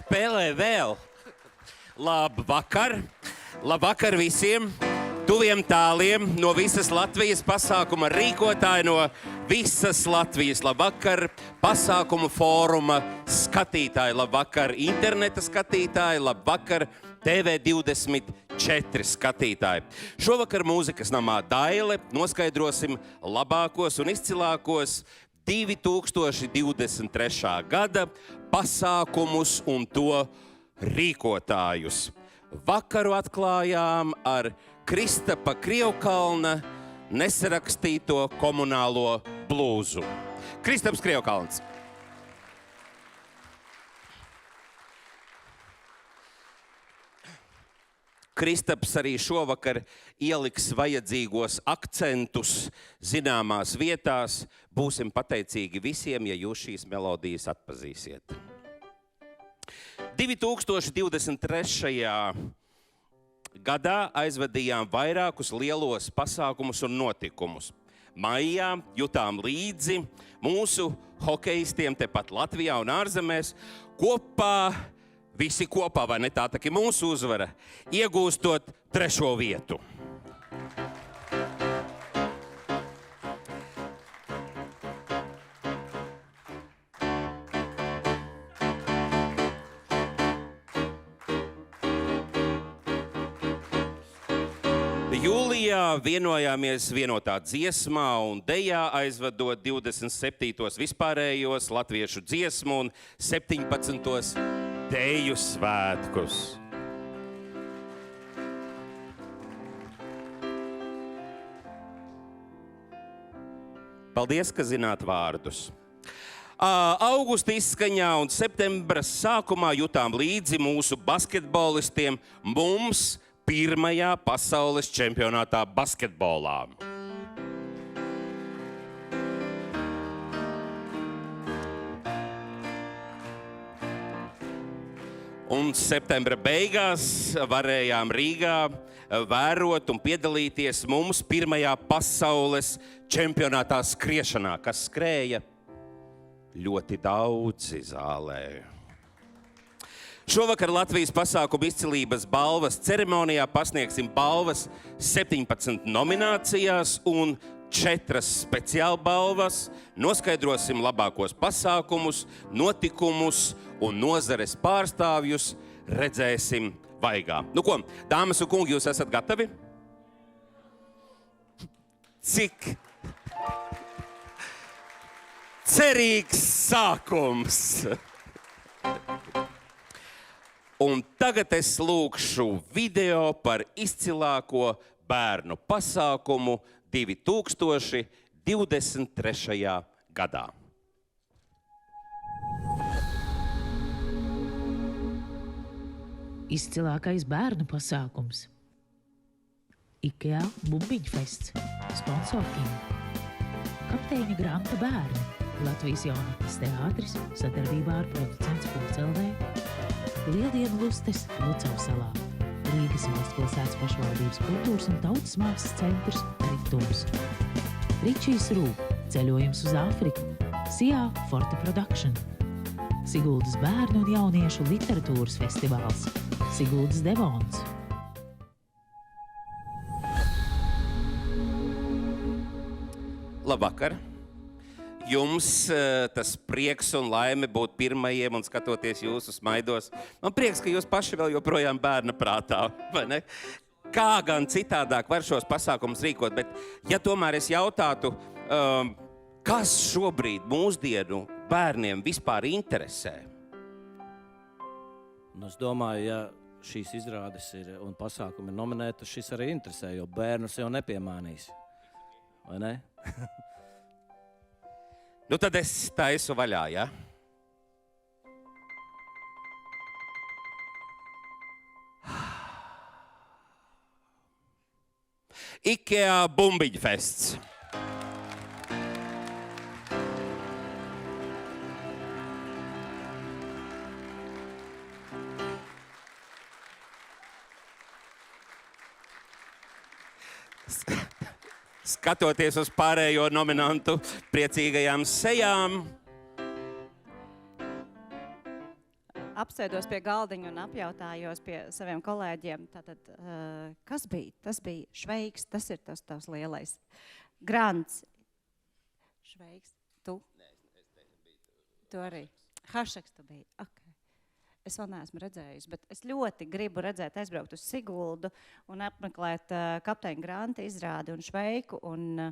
spēlē vēl. Labvakar! Labvakar visiem! Tuviem tāliem no visas Latvijas pasākuma rīkotāji, no visas Latvijas. Labvakar! Pasākumu fóruma skatītāji, labvakar! Interneta skatītāji, labvakar! TV24 skatītāji. Šovakar mūzikas namā Daile noskaidrosim labākos un izcilākos 2023. gada pasākumus un to rīkotājus. Vakaru atklājām ar Kristapa Krievkalna nesarakstīto komunālo blūzu. Kristaps Krievkalns. Kristaps arī šovakar ieliks vajadzīgos akcentus zināmās vietās. Būsim pateicīgi visiem, ja jūs šīs melodijas atpazīsiet. 2023. gadā aizvadījām vairākus lielos pasākumus un notikumus. Maijā jutām līdzi mūsu hokejistiem tepat Latvijā un ārzemēs visi kopā, vai ne tā, tā ir mūsu uzvara, iegūstot 3. vietu. Jūlijā vienojāmies vienotā dziesmā un dejā, aizvadot 27. vispārējos latviešu dziesmu un 17. deju svētkus. Paldies, ka zināt vārdus. Augusta izskaņā un septembra sākumā jutām līdzi mūsu basketbolistiem mums pirmajā pasaules čempionātā basketbolā. Un septembra beigās varējām Rīgā vērot un piedalīties mums pirmajā pasaules čempionātā skriešanā, kas skrēja ļoti daudzi zālē. Šovakar Latvijas pasākuma izcilības balvas ceremonijā pasniegsim balvas 17 nominācijās un 4 speciālbalvas, noskaidrosim labākos pasākumus, notikumus un nozares pārstāvjus, redzēsim vaigā. Nu ko, dāmas un kungi, jūs esat gatavi? Cik cerīgs sākums! Un tagad es lūkšu video par izcilāko bērnu pasākumu 2023. gadā. Izcilākais bērnu pasākums. IKEA Bumbiņfests. Sponsor Kim. Kapteiņa Granta bērni. Latvijas jaunatnes teātris sadarbībā ar producents Pulcelv. Lieldienu lustes Lucavsalā. Rīgas valstspilsētas pašvaldības kultūras un tautas mākslas centrs Ritums. Ričijs Rūp. Ceļojums uz Āfriku. Sijā Forte Production. Siguldas bērnu un jauniešu literatūras festivāls. Siguldas Devons. Labvakar! Jums tas prieks un laime būt pirmajiem un skatoties jūsu smaidos. Man prieks, ka jūs paši vēl joprojām bērna prātā, vai ne? Kā gan citādāk var šos pasākumus rīkot, bet ja tomēr es jautātu, kas šobrīd mūsdienu bērniem vispār interesē? Es domāju, ja šīs izrādes un pasākumi ir nominēti, šis arī interesē, jo bērnus jau nepiemānīs. Vai ne? Nu tad es taisu vaļā, ja? IKEA Bumbiņfests. Skatoties uz pārējo nominantu priecīgajām sejām. apsēdos pie galdiņa un apjautājos pie saviem kolēģiem, tātad, kas bija? Tas bija Šveiks, tas ir tas tavs lielais. Grants. Šveiks, tu? Tu arī. Hašeks tu biji. Okay. Es vēl neesmu redzējusi, bet es ļoti gribu redzēt, aizbraukt uz Siguldu un apmeklēt kapteiņa Granta izrādi un Šveiku un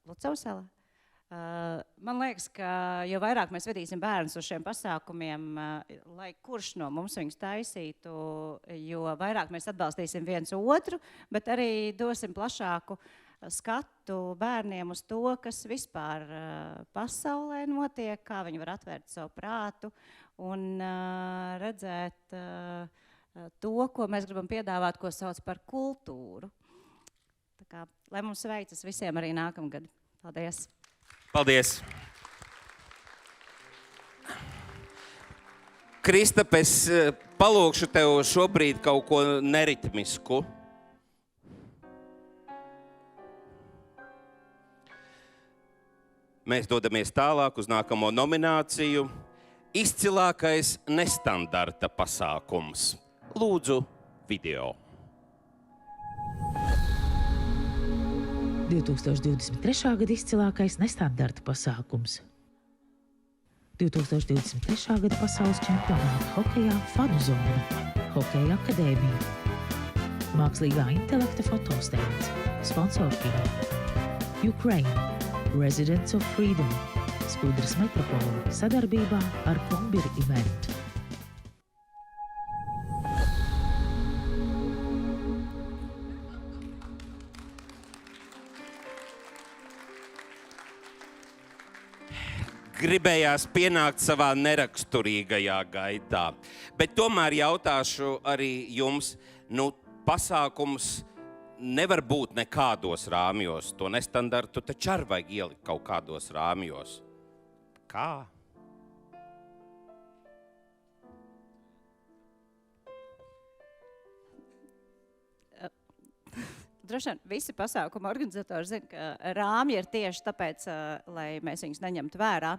Lucavsela. Man liekas, ka jo vairāk mēs vedīsim bērnus uz šiem pasākumiem, lai kurš no mums viņus taisītu, jo vairāk mēs atbalstīsim viens otru, bet arī dosim plašāku skatu bērniem uz to, kas vispār pasaulē notiek, kā viņi var atvērt savu prātu un redzēt to, ko mēs gribam piedāvāt, ko sauc par kultūru. Tā kā, lai mums veicas visiem arī nākamgad. Paldies! Paldies! Kristap, es palūkšu tev šobrīd kaut ko neritmisku. Mēs dodamies tālāk uz nākamo nomināciju. Izcilākais nestandarta pasākums. Lūdzu, video. 2023. gada izcilākais nestandarta pasākums. 2023. gada pasaules čempionāta hokejā Fanu zona, Hokeja akadēmija, mākslīgā intelekta fotostēns, sponsors kino, Ukraine, Residents of Freedom, Skudras metropole sadarbībā ar Kombir Event. Gribējās pienākt savā neraksturīgajā gaitā. Bet tomēr jautāšu arī jums, pasākums nevar būt nekādos rāmjos. To nestandartu taču arī vajag ielikt kaut kādos rāmjos. Kā? Droši vien visi pasākuma organizatori zina, ka rāmji ir tieši tāpēc, lai mēs viņus neņemtu vērā.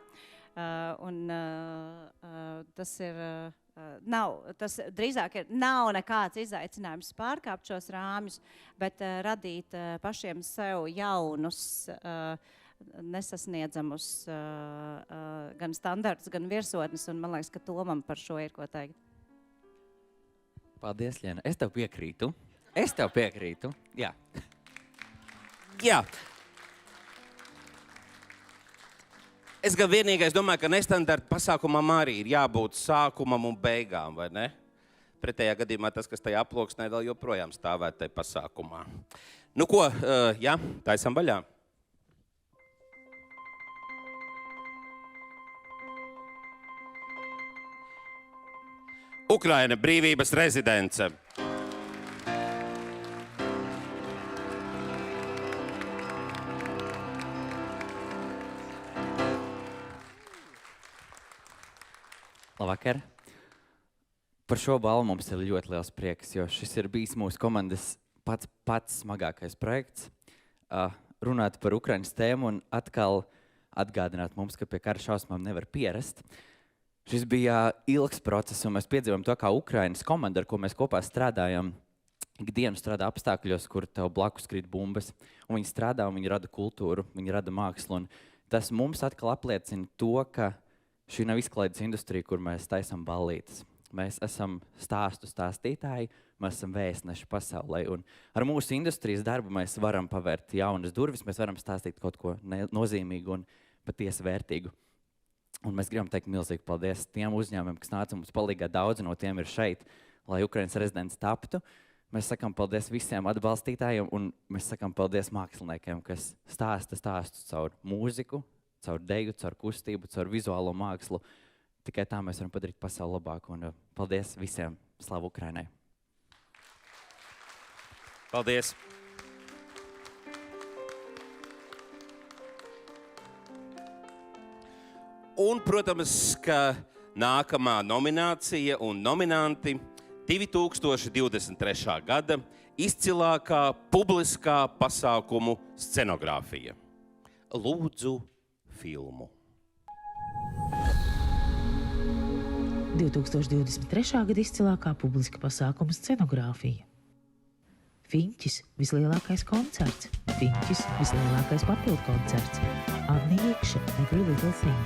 Tas drīzāk nav nekāds izaicinājums pārkāpt šos rāmjus, bet radīt pašiem sev jaunus, nesasniedzamus gan standartus, gan virsotnes, un man liekas, ka Tomam par šo ir ko teikt. Paldies, Liena. Es tev piekrītu. Jā. Jā. Es gan vienīgais domāju, ka nestandarta pasākumam arī ir jābūt sākumam un beigām, vai ne? Pretējā gadījumā tas, kas tajā aploksnē, vēl joprojām stāvēt tajā pasākumā. Nu ko, jā, taisam vaļā. Ukraina brīvības rezidence. Labvakar. Par šo balvu mums ir ļoti liels prieks, jo šis ir bijis mūsu komandas pats smagākais projekts. Runāt par Ukrainas tēmu un atkal atgādināt mums, ka pie kara šausmām nevar pierast. Šis bija ilgs process, un mēs piedzīvojam to, kā Ukrainas komanda, ar ko mēs kopā strādājam, ikdienu strādā apstākļos, kur tev blakus krīt bumbas. Un viņi strādā, un viņi rada kultūru, viņi rada mākslu. Un tas mums atkal apliecina to, ka šī nav izklaides industrija, kur mēs taisam ballītes. Mēs esam stāstu stāstītāji, mēs esam vēstneši pasaulē. Un ar mūsu industrijas darbu mēs varam pavērt jaunas durvis, mēs varam stāstīt kaut ko nozīmīgu un patiesi vērtīgu. Un mēs gribam teikt milzīgi paldies tiem uzņēmumiem, kas nāca mums palīgā. Daudzi no tiem ir šeit, lai Ukrainas rezidents taptu. Mēs sakam paldies visiem atbalstītājiem, un mēs sakam paldies māksliniekiem, kas stāsta stāstus caur mūziku, caur deju, caur kustību, caur vizuālo mākslu. Tikai tā mēs varam padarīt pasauli labāku. Un paldies visiem. Slavu Ukrainai! Paldies! Un, protams, ka nākamā nominācija un nominanti 2023. gada izcilākā publiskā pasākumu scenogrāfija. Lūdzu filmu. 2023. Gada izcilākā publiska pasākuma scenogrāfija. Fiņķis vislielākais koncerts. Fiņķis vislielākais papildu koncerts. Agnija Ikša, Every Little Thing.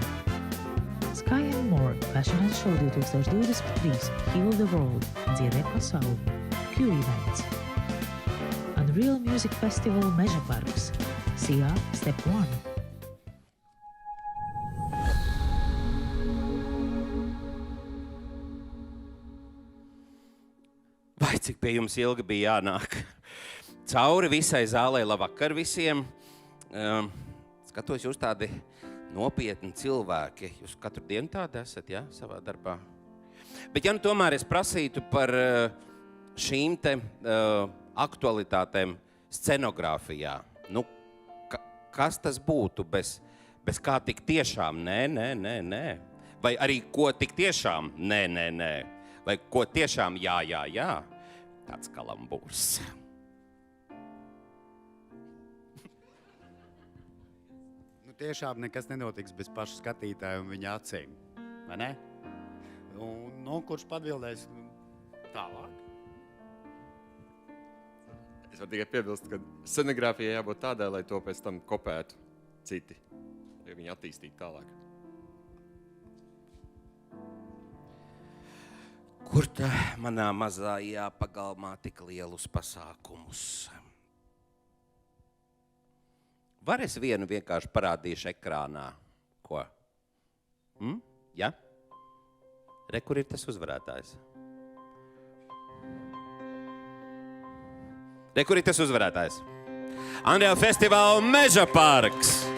Sky and More Fashion and Show 2023 Heal the World, dziedē pasauli. Q Events. Unreal Music Festival Meža parks. Sijā Step 1. Vai cik pie jums ilgi bija jānāk? Cauri visai zālē, labvakar visiem. Skatos, jūs tādi nopietni cilvēki. Jūs katru dienu tādi esat, ja, savā darbā. Bet ja nu tomēr es prasītu par šīm te aktualitātēm scenogrāfijā, nu, kas tas būtu bez kā tik tiešām nē? Vai arī ko tik tiešām nē? Vai ko tiešām jā? Tāds kalambūrs. Nu, tiešām nekas nenotiks bez paša skatītāja un viņa acīm, vai ne? Un kurš padvildēs tālāk? Es varu tikai piebilst, ka scenogrāfijai jābūt tādai, lai to pēc tam kopētu citi, lai viņi attīstītu tālāk. Kur tā manā mazājā pagalmā tik lielus pasākumus? Var es vienu vienkārši parādīšu ekrānā? Ko? Ja? Re, kur ir tas uzvarētājs? Re, kur ir tas uzvarētājs? Unreal Festival Meža parks!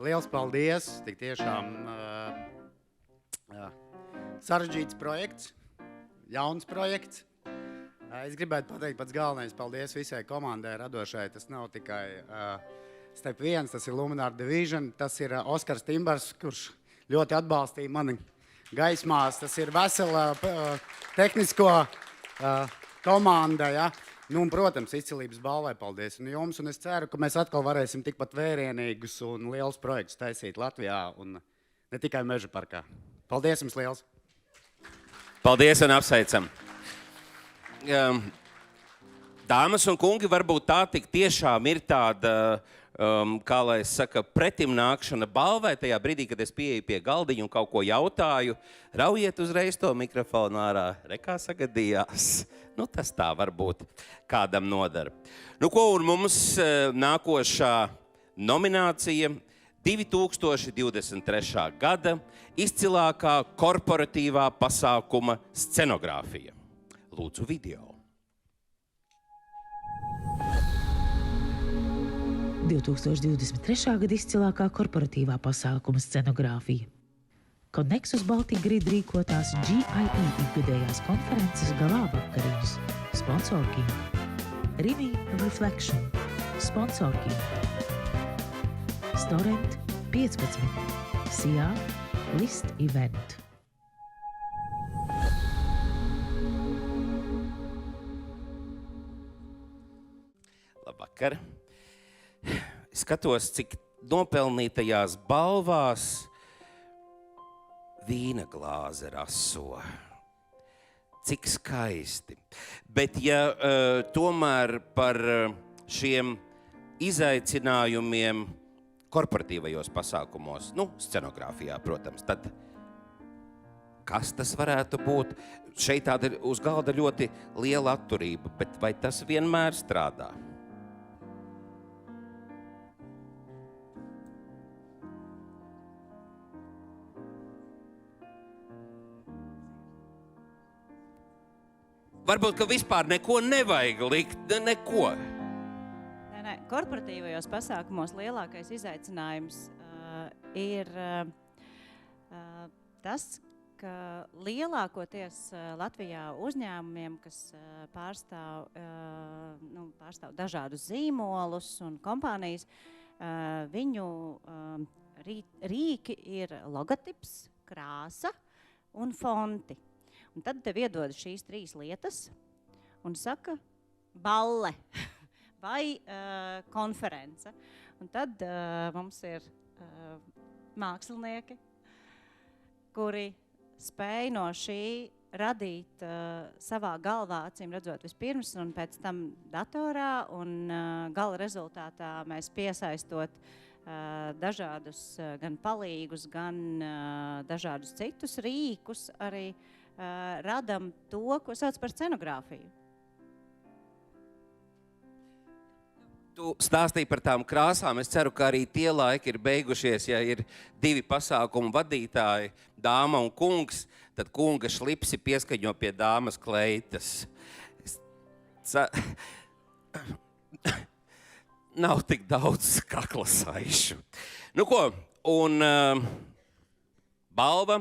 Liels paldies, tik tiešām sarežģīts projekts, jauns projekts. Es gribētu pateikt pats galvenais paldies visai komandai radošai. Tas nav tikai Step 1, tas ir Luminar Division, tas ir Oskars Timbars, kurš ļoti atbalstīja mani gaismās. Tas ir vesela tehnisko komanda, ja. Nu, un, protams, izcilības balvai paldies un jums, un es ceru, ka mēs atkal varēsim tikpat vērienīgus un liels projektus taisīt Latvijā un ne tikai Meža parkā. Paldies jums liels! Paldies un apsveicam! Dāmas un kungi, varbūt tā tik tiešām ir tāda, kā lai es saka, pretimnākšana balvai tajā brīdī, kad es pieeju pie galdiņa un kaut ko jautāju, raujiet uzreiz to mikrofonu ārā, re kā sagadījās. Nu, tas tā varbūt kādam nodara. Nu, ko, un mums nākošā nominācija 2023. Gada izcilākā korporatīvā pasākuma scenogrāfija. Lūdzu video. 2023. Gada izcilākā korporatīvā pasākuma scenogrāfija. Connexus Baltic Grid rīkotās GIE ikgadējās konferences galā vakariņas. Sponsor King. Rimi Reflection. Sponsor King. Storent 15. Sijā List Event. Labvakar. Skatos, cik nopelnītajās balvās vīna glāze raso. Cik skaisti. Bet ja tomēr par šiem izaicinājumiem korporatīvajos pasākumos, nu, scenogrāfijā, protams, tad kas tas varētu būt? Šeit tāda ir uz galda ļoti liela atturība, bet vai tas vienmēr strādā? Varbūt, ka vispār neko nevajag likt, neko. Nē, korporatīvajos pasākumos lielākais izaicinājums ir tas, ka lielākoties Latvijā uzņēmumiem, kas pārstāv dažādus zīmolus un kompānijas, viņu rīki ir logotips, krāsa un fonti. Un tad tev iedod šīs 3 lietas un saka balle vai konference. Un tad mums ir mākslinieki, kuri spēj no šī radīt savā galvā, acīm redzot vispirms, un pēc tam datorā, un gala rezultātā mēs piesaistot dažādus gan palīgus, gan dažādus citus rīkus, arī radam to, ko sauc par scenogrāfiju. Tu stāstīji par tām krāsām. Es ceru, ka arī tie laiki ir beigušies, ja ir 2 pasākumu vadītāji, dāma un kungs, tad kunga šlipsi pieskaņo pie dāmas kleitas. Nav tik daudz kakla saišu. Nu ko, un balva?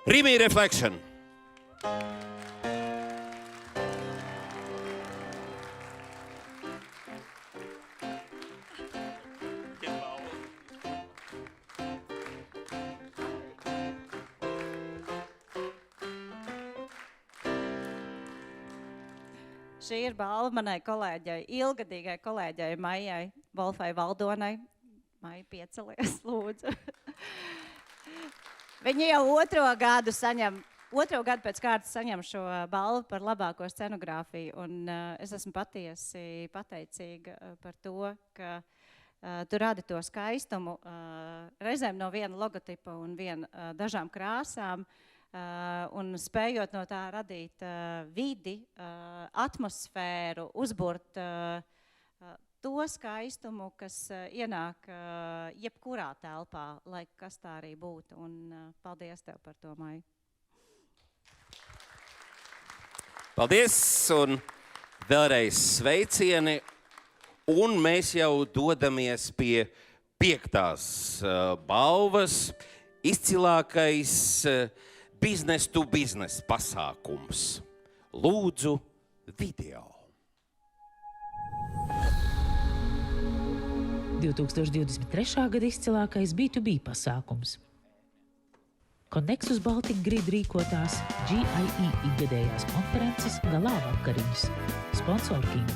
Rimi Reflection. Šī ir balva manai kolēģei, ilgadīgai kolēģei Maijai Volfai Valdonai. Maija, piecelies, lūdzu. Viņa jau otro gadu pēc kārtas saņem šo balvu par labāko scenogrāfiju. Un es esmu patiesi pateicīga par to, ka tu radi to skaistumu reizēm no viena logotipa un dažām krāsām. Un spējot no tā radīt vidi, atmosfēru, uzburt to skaistumu, kas ienāk jebkurā telpā, lai kas tā arī būtu. Un paldies tev par to, Maija. Paldies, un vēlreiz sveicieni. Un mēs jau dodamies pie 5. balvas, izcilākais business to business pasākums. Lūdzu, video. 2023. gada izcilākais B2B pasākums. Connexus Baltic Grid rīkotās GIE ikgadējās konferences galā vakariņas. Sponsor King.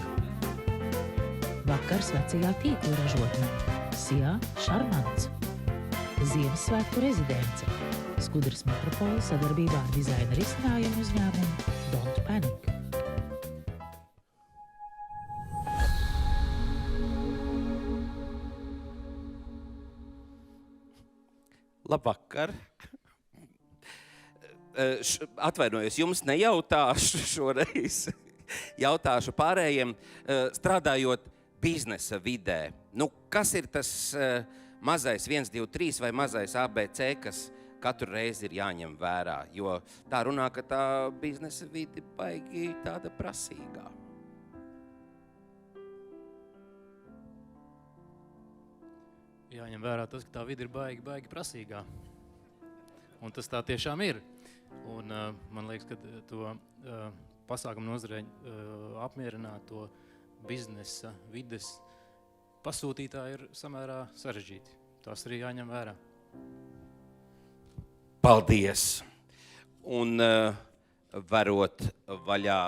Vakars vecajā tīklu ražotnē. Sijā Šarmants. Ziemassvētku rezidence. Skudras metropola sadarbībā ar dizaina risinājumu uzņēmumu Don't Panic. Labvakar. Atvainojos, jums nejautāšu šoreiz. Jautāšu pārējiem, strādājot biznesa vidē. Nu, kas ir tas mazais 1, 2, 3 vai mazais ABC, kas katru reizi ir jāņem vērā? Jo tā runā, ka tā biznesa vidi baigi tāda prasīgā. Jāņem vērā tas, ka tā vidi ir baigi prasīgā. Un tas tā tiešām ir. Un man liekas, ka to pasākumu nozarē apmierināt to biznesa vides pasūtītāji ir samērā sarežģīti. Tas arī jāņem vērā. Paldies! Un varot vaļā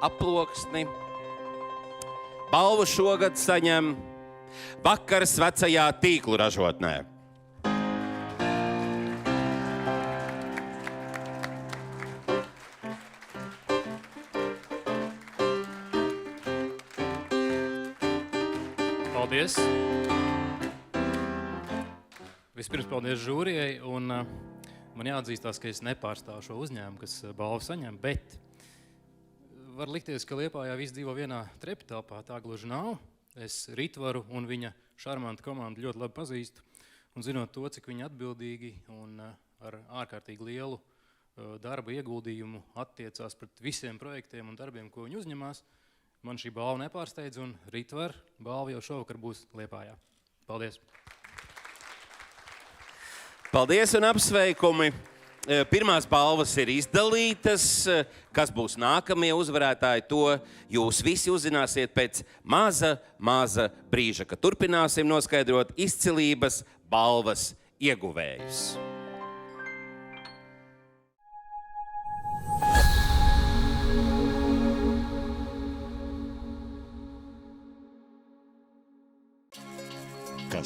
aploksni, balvu šogad saņem Vakars vecajā tīklu ražotnē. Paldies! Vispirms paldies žūrijai, un man jāatzīstās, ka es nepārstāvu šo uzņēmumu, kas balvu saņem, bet var likties, ka Liepājā visi dzīvo vienā treptelpā, tā gluži nav. Es Ritvaru un viņa šarmanta komandu ļoti labi pazīstu, un zinot to, cik viņi atbildīgi un ar ārkārtīgi lielu darba ieguldījumu attiecās pret visiem projektiem un darbiem, ko viņi uzņemās, man šī balva nepārsteidz, un Ritvar balva jau šovakar būs Liepājā. Paldies! Paldies un apsveikumi! Pirmās balvas ir izdalītas. Kas būs nākamie uzvarētāji, to jūs visi uzzināsiet pēc maza brīža, kad turpināsim noskaidrot izcilības balvas ieguvējus.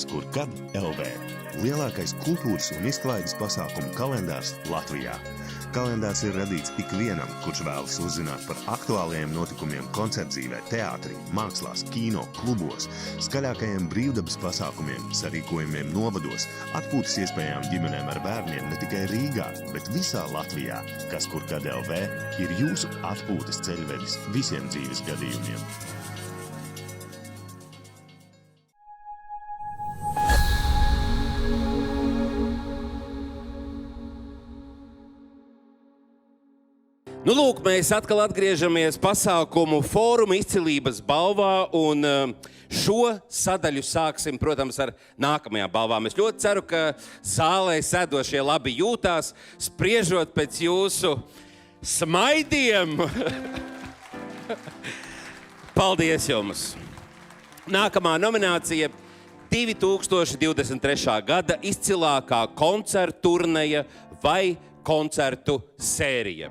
Kas kur kad LV. Lielākais kultūras un izklaides pasākumu kalendārs Latvijā. Kalendārs ir radīts ikvienam, kurš vēlas uzzināt par aktuālajiem notikumiem koncertdzīvē, teātrī, mākslās, kino, klubos, skaļākajiem brīvdabas pasākumiem, sarīkojumiem novados, atpūtas iespējām ģimenēm ar bērniem ne tikai Rīgā, bet visā Latvijā. Kas kur kad LV ir jūsu atpūtas ceļvedis visiem dzīves gadījumiem. Nu, lūk, mēs atkal atgriežamies pasākumu fóruma izcilības balvā, un šo sadaļu sāksim, protams, ar nākamajām balvām. Es ļoti ceru, ka zālē sēdošie labi jūtās, spriežot pēc jūsu smaidiem. Paldies jums! Nākamā nominācija 2023. gada izcilākā koncertu turneja vai koncertu sērija.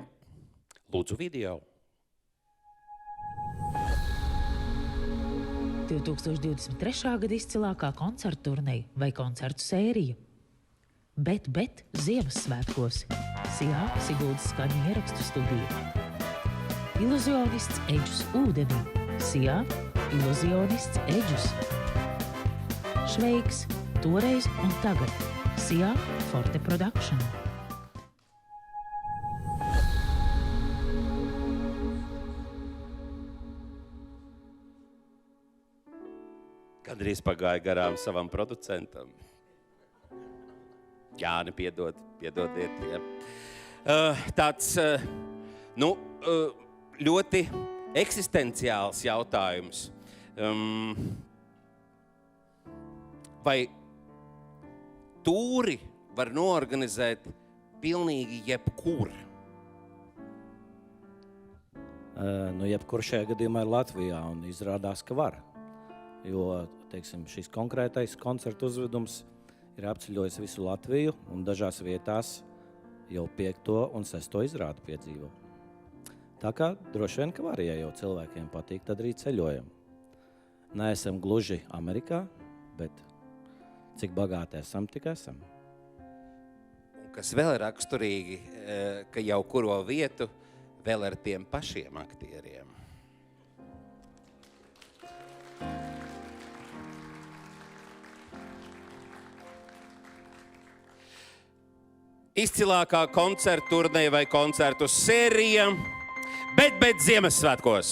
Lūdzu, video. 2023. gada izcilākā koncertu turneja vai koncertu sērija. Bet Ziemassvētkos. Sijā Siguldas skaņu ierakstu studija. Iluzionists Eģus ūdenī. Sijā Iluzionists Eģus. Šveiks toreiz un tagad. Sijā Forte Production. Gandrīz pagāja garām savam producentam. Jāni, piedodiet. Ja. Tāds, ļoti eksistenciāls jautājums. Vai tūri var noorganizēt pilnīgi jebkur? Jebkur šajā gadījumā ir Latvijā, un izrādās, ka var. Jo, teiksim, šis konkrētais koncertu uzvedums ir apceļojis visu Latviju un dažās vietās jau 5. un 6. izrādi piedzīvo. Tā kā droši vien, ka var, ja jau cilvēkiem patīk, tad arī ceļojam. Neesam gluži Amerikā, bet cik bagāti esam, tik esam. Un kas vēl ir raksturīgi, ka jau kuro vietu vēl ar tiem pašiem aktieriem. Izcilākā koncertu turneja vai koncertu sērija, bet Ziemassvētkos.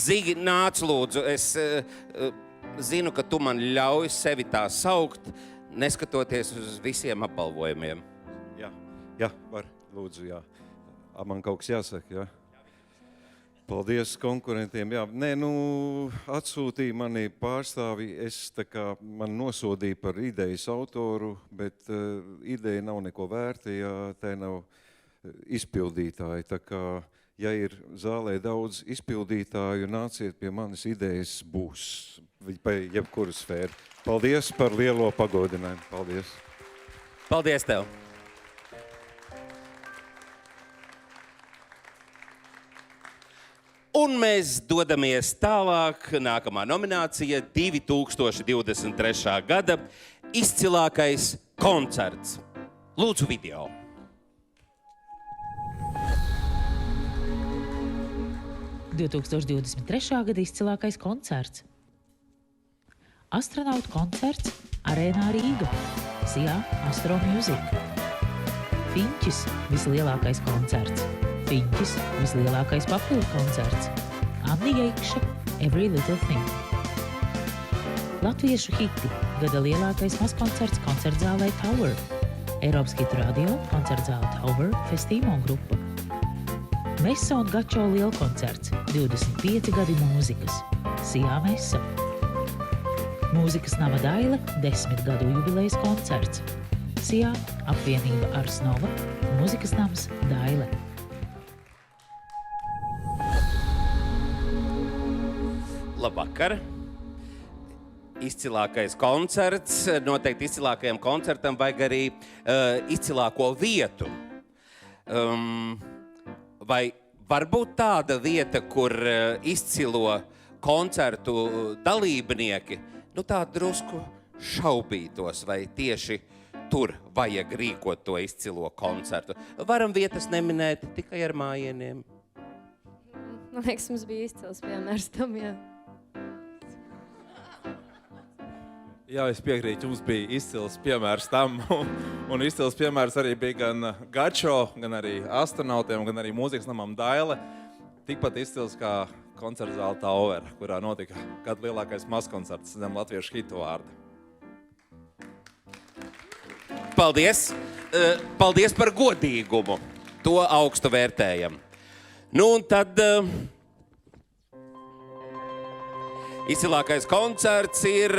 Zigi, nāc lūdzu, es zinu, ka tu man ļauj sevi tā saukt, neskatoties uz visiem apbalvojumiem. Jā, var, lūdzu, jā. Man kaut kas jāsaka, jā. Paldies konkurentiem, jā. Nē, atsūtīja mani pārstāvi, man nosodīja par idejas autoru, bet ideja nav neko vērta, ja tā nav izpildītāji. Tā kā, ja ir zālē daudz izpildītāju, nāciet pie manis, idejas būs, vai jebkuru sfēru. Paldies par lielo pagodinājumu. Paldies. Paldies tev. Un mēs dodamies tālāk. Nākamā nominācija 2023. gada izcilākais koncerts. Lūdzu, video. – 2023. gada izcilākais koncerts. Astronautu koncerts Arēnā Rīga. Sijā Astro Music. Fiņķis vislielākais koncerts. Fiņķis vislielākais papildu koncerts. Anni Jeikša Every Little Thing. Latviešu hiti gada lielākais mazkoncerts koncertzālē Tower. Eiropas hitu radio koncertzāle Tower Festīmo grupa. Mesa un Gačo lielkoncerts 25 gadi mūzikas. Sijā Mesa. Mūzikas nama Daile 10 gadu jubilejas koncerts. Sijā apvienība Ars Nova, mūzikas nams Daile. Labvakar. izcilākais koncerts, noteikti izcilākajam koncertam vajag arī izcilāko vietu. Vai var būt tāda vieta, kur izcilo koncertu dalībnieki, tā drusku šaubītos, vai tieši tur vajag rīkot to izcilo koncertu? Varam vietas neminēt tikai ar mājieniem. Man liekas, mums bija izcils piemērs tam, jā. Jā, es piekrītu, jums bija izcils piemērs tam, un izcils piemērs arī bija gan Gačo, gan arī astronautiem, gan arī mūzikas namam Daile. Tikpat izcils kā koncerta zāle Tauver, kurā notika gadu lielākais mazkoncerts zem latviešu hitu vārda. Paldies! Paldies par godīgumu. To augstu vērtējam. Un tad izcilākais koncerts ir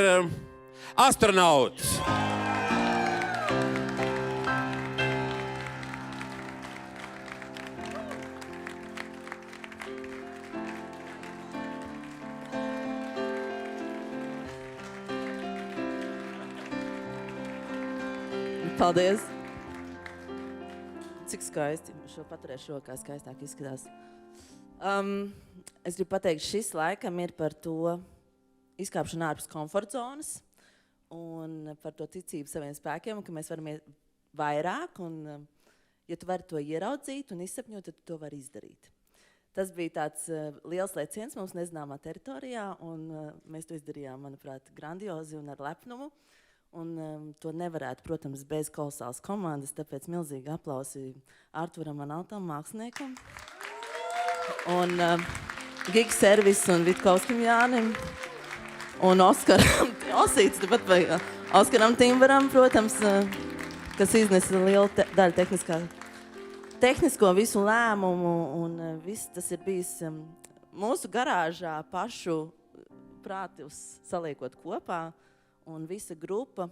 Astronauts. Paldies! Cik skaisti. Šo paturēšu rokā, skaistāk izskatās. Es gribu pateikt, šis laikam ir par to izkāpšanu ārpus komforta zonas un par to ticību saviem spēkiem, ka mēs varam iet vairāk, un ja tu vari to ieraudzīt un izsapņot, tad tu to vari izdarīt. Tas bija tāds liels leciens mums nezināmā teritorijā, un mēs to izdarījām, manuprāt, grandiozi un ar lepnumu. Un to nevarētu, protams, bez kolosālas komandas, tāpēc milzīgi aplausi Arturam Manaltam, māksliniekam, un Giga Servis un Vitkovskim Jānim, un Oskaram, Osīts, tāpat vai Oskaram Timbaram, protams, kas iznesa lielu daļu tehnisko visu lēmumu, un viss tas ir bijis mūsu garāžā pašu prātus saliekot kopā. Un visa grupa,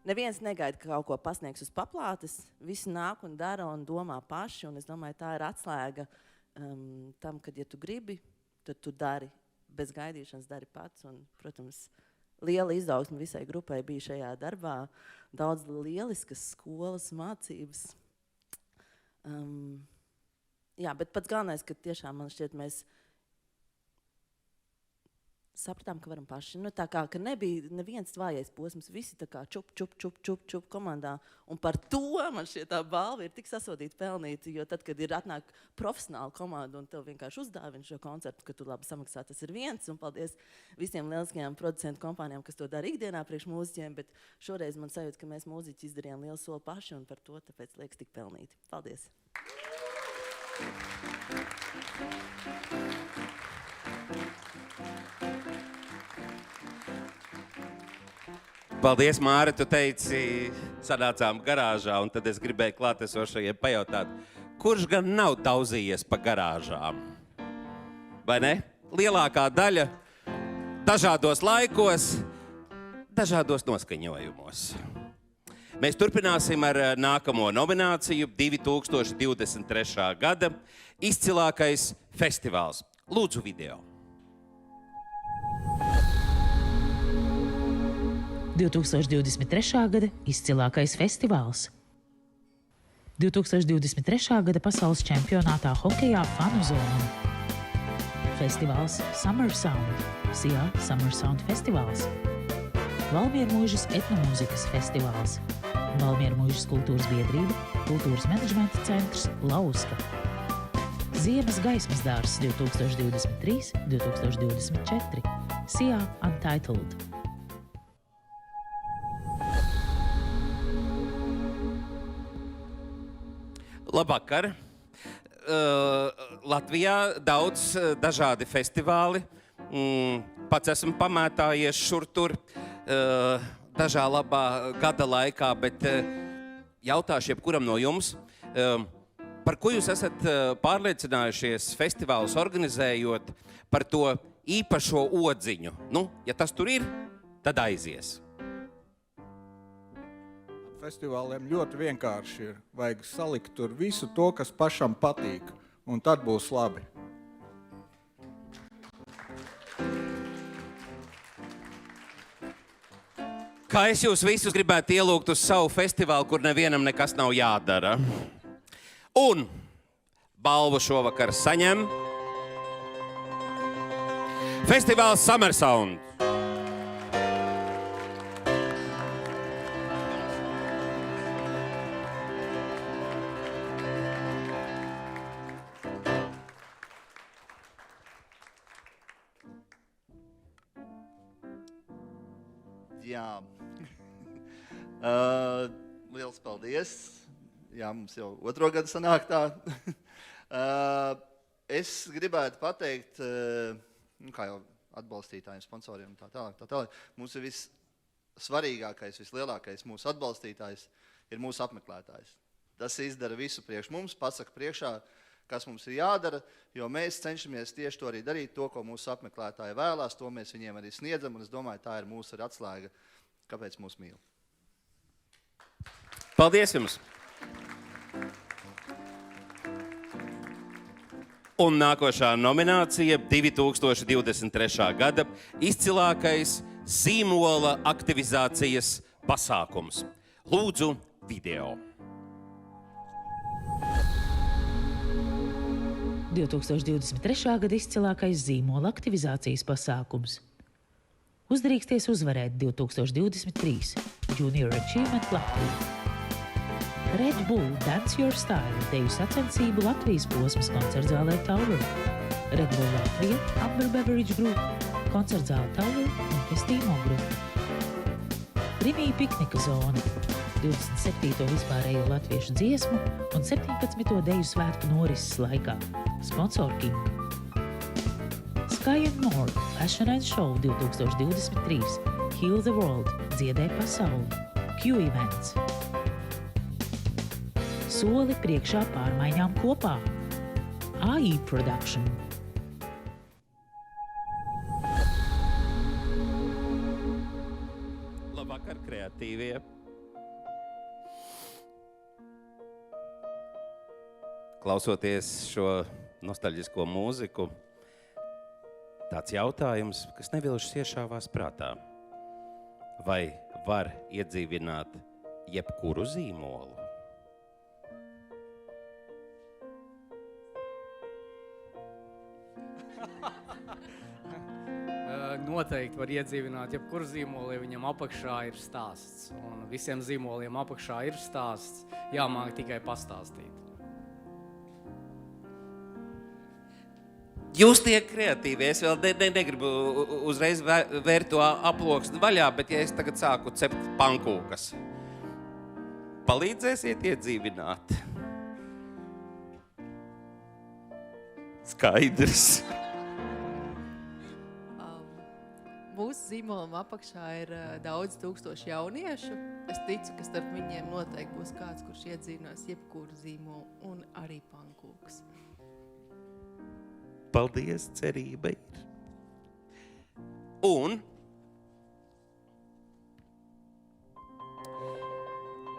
neviens negaida, ka kaut ko pasniegs uz paplātes, visi nāk un dara un domā paši, un es domāju, tā ir atslēga tam, kad, ja tu gribi, tad tu dari, bez gaidīšanas dari pats, un, protams, liela izaugsme visai grupai bija šajā darbā, daudz lieliskas skolas mācības. Jā, bet pats galvenais, ka tiešām man šķiet, mēs sapratām, ka varam paši. Tā kā, ka nebija neviens vājais posms, visi tā kā čup komandā. Un par to man šķiet tā balva ir tik sasodīta pelnīta, jo tad, kad ir atnāk profesionāla komanda un tev vienkārši uzdāvina šo koncertu, ka tu labi samaksā, tas ir viens. Un paldies visiem lieliskajām producentu kompānijām, kas to dara ikdienā priekš mūziķiem, bet šoreiz man sajūt, ka mēs mūziķi izdarījām lielu soli paši un par to tāpēc liekas tik pelnīti. Paldies! Paldies, Māri, tu teici, sanācām garāžā, un tad es gribēju klātesošajiem pajautāt, kurš gan nav tauzījies pa garāžām? Vai ne? Lielākā daļa dažādos laikos, dažādos noskaņojumos. Mēs turpināsim ar nākamo nomināciju 2023. gada izcilākais festivāls. Lūdzu video. 2023. gada izcilākais festivāls. 2023. gada pasaules čempionātā hokejā Fanu zona. Festivāls Summer Sound, SIA Summer Sound festivāls. Valmiermuižas etnomūzikas festivāls. Valmiermuižas kultūras biedrība, kultūras menedžmenta centrs Lauska. Ziemas gaismas dārs 2023-2024, SIA Untitled. Labvakar! Latvijā daudz dažādi festivāli. Pats esmu pamētājies šur tur dažā labā gada laikā, bet jautāšu jebkuram no jums, par ko jūs esat pārliecinājušies festivālus organizējot par to īpašo odziņu? Ja tas tur ir, tad aizies. Festivāliem ļoti vienkārši ir. Vajag salikt tur visu to, kas pašam patīk, un tad būs labi. Kā es jūs visus gribētu ielūgt uz savu festivālu, kur nevienam nekas nav jādara. Un balvu šovakar saņem festivāls Summer Sound. Jā. Liels paldies. Jā, mums jau otro gadu sanāk tā. Es gribētu pateikt, kā jau atbalstītājiem, sponsoriem un tā tālāk. Mums ir vissvarīgākais, vislielākais mūsu atbalstītājs ir mūsu apmeklētājs. Tas izdara visu priekš mums, pasaka priekšā, kas mums ir jādara, jo mēs cenšamies tieši to arī darīt, to, ko mūsu apmeklētāji vēlās, to mēs viņiem arī sniedzam, un es domāju, tā ir mūsu atslēga, kāpēc mūs mīl. Paldies jums! Un nākošā nominācija 2023. gada izcilākais zīmola aktivizācijas pasākums. Lūdzu, video. 2023. gada izcilākais zīmola aktivizācijas pasākums. Uzdrīksties uzvarēt 2023 Junior Achievement Latvija. Red Bull Dance Your Style deju sacensību Latvijas posmas koncertzālē Tower. Red Bull Latvija, Amber Beverage Group, koncertzāle Tower un Festīmo grupa. Rimija piknika zona. 27. vispārējo latviešu dziesmu un 17. deju svētku norises laikā. Sponsor King. Sky and More Fashion and Show 2023. Heal the World, dziedē pasauli. Q Events. Soli priekšā pārmaiņām kopā. AI Production. Labvakar, kreatīvie. Klausoties šo nostalģisko mūziku, tāds jautājums, kas nevilšas iešāvās prātā. Vai var iedzīvināt jebkuru zīmolu? Noteikti var iedzīvināt jebkuru zīmolu, ja viņam apakšā ir stāsts. Un visiem zīmoliem apakšā ir stāsts, jāmāk tikai pastāstīt. Jūs tiek kreatīvi, es vēl negribu uzreiz vērt to aploksni vaļā, bet ja es tagad sāku cept pankūkas, palīdzēsiet iedzīvināt? Skaidrs. Mūsu zīmolam apakšā ir daudz tūkstoši jauniešu. Es ticu, ka starp viņiem noteikti būs kāds, kurš iedzīvinās jebkuru zīmolu un arī pankūkas. Paldies, cerība ir. Un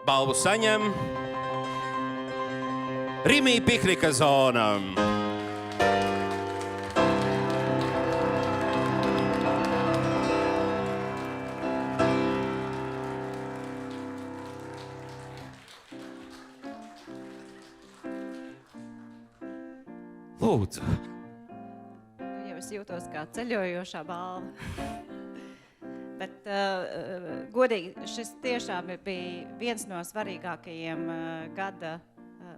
balvu saņem Rimija piknika zona. Lūdzu. Jau es jūtos kā ceļojošā balva. Bet godīgi, šis tiešām bija viens no svarīgākajiem gada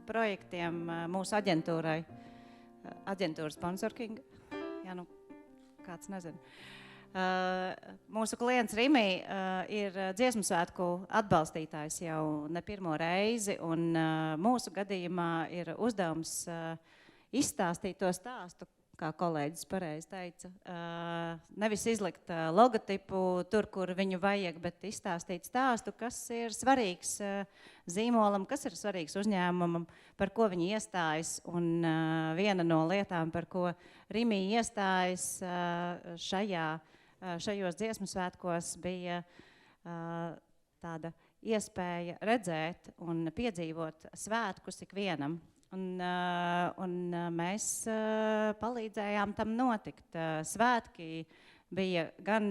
projektiem mūsu aģentūrai. Aģentūra Sponsor King. Jā, nu, kāds nezina. Mūsu klients Rimi ir dziesmu svētku atbalstītājs jau ne pirmo reizi, un mūsu gadījumā ir uzdevums izstāstīt to stāstu, kā kolēģis pareizi teica. Nevis izlikt logotipu tur, kur viņu vajag, bet izstāstīt stāstu, kas ir svarīgs zīmolam, kas ir svarīgs uzņēmumam, par ko viņi iestājas. Un viena no lietām, par ko Rimi iestājas šajos dziesmu svētkos, bija tāda iespēja redzēt un piedzīvot svētkus ikvienam. Un mēs palīdzējām tam notikt. Svētki bija gan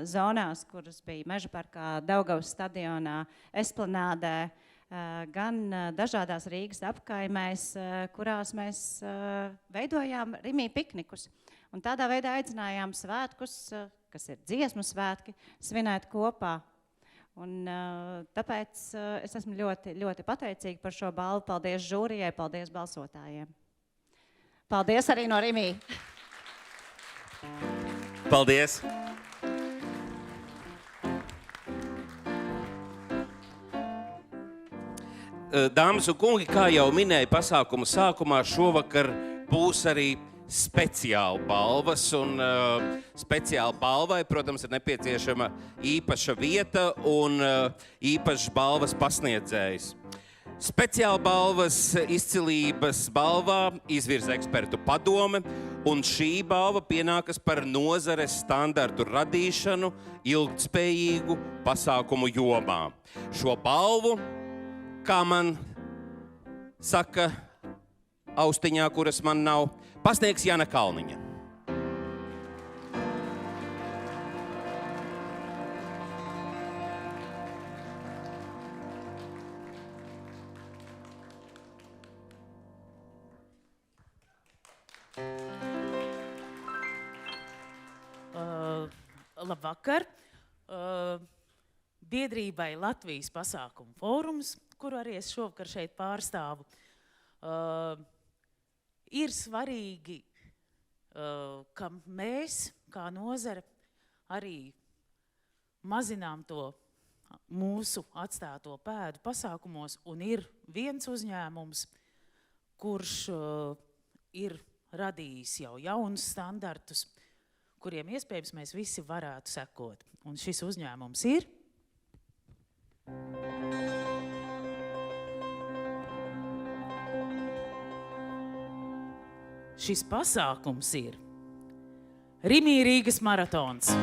zonās, kuras bija Mežaparkā, Daugavas stadionā, Esplanādē, gan dažādās Rīgas apkaimēs, kurās mēs veidojām Rimī piknikus. Un tādā veidā aicinājām svētkus, kas ir dziesmu svētki, svinēt kopā. Un tāpēc es esmu ļoti, ļoti pateicīga par šo balvu. Paldies žūrijai, paldies balsotājiem. Paldies arī no Rimī. Paldies! Dāmas un kungi, kā jau minēju pasākuma sākumā, šovakar būs arī speciāla balvas, un speciāla balvai, protams, ir nepieciešama īpaša vieta un īpašs balvas pasniedzējs. Speciāla balvas izcilības balvā izvirza ekspertu padome, un šī balva pienākas par nozares standartu radīšanu ilgtspējīgu pasākumu jomā. Šo balvu, kā man saka austiņā, kuras man nav, pasniegs Jana Kalniņa. Labvakar. Biedrībai Latvijas pasākumu fórums, kuru arī es šovakar šeit pārstāvu, ir svarīgi, ka mēs, kā nozare, arī mazinām to mūsu atstāto pēdu pasākumos, un ir viens uzņēmums, kurš ir radījis jau jaunus standartus, kuriem iespējams mēs visi varētu sekot. Un šis uzņēmums ir šis pasākums ir Rimī Rīgas maratons.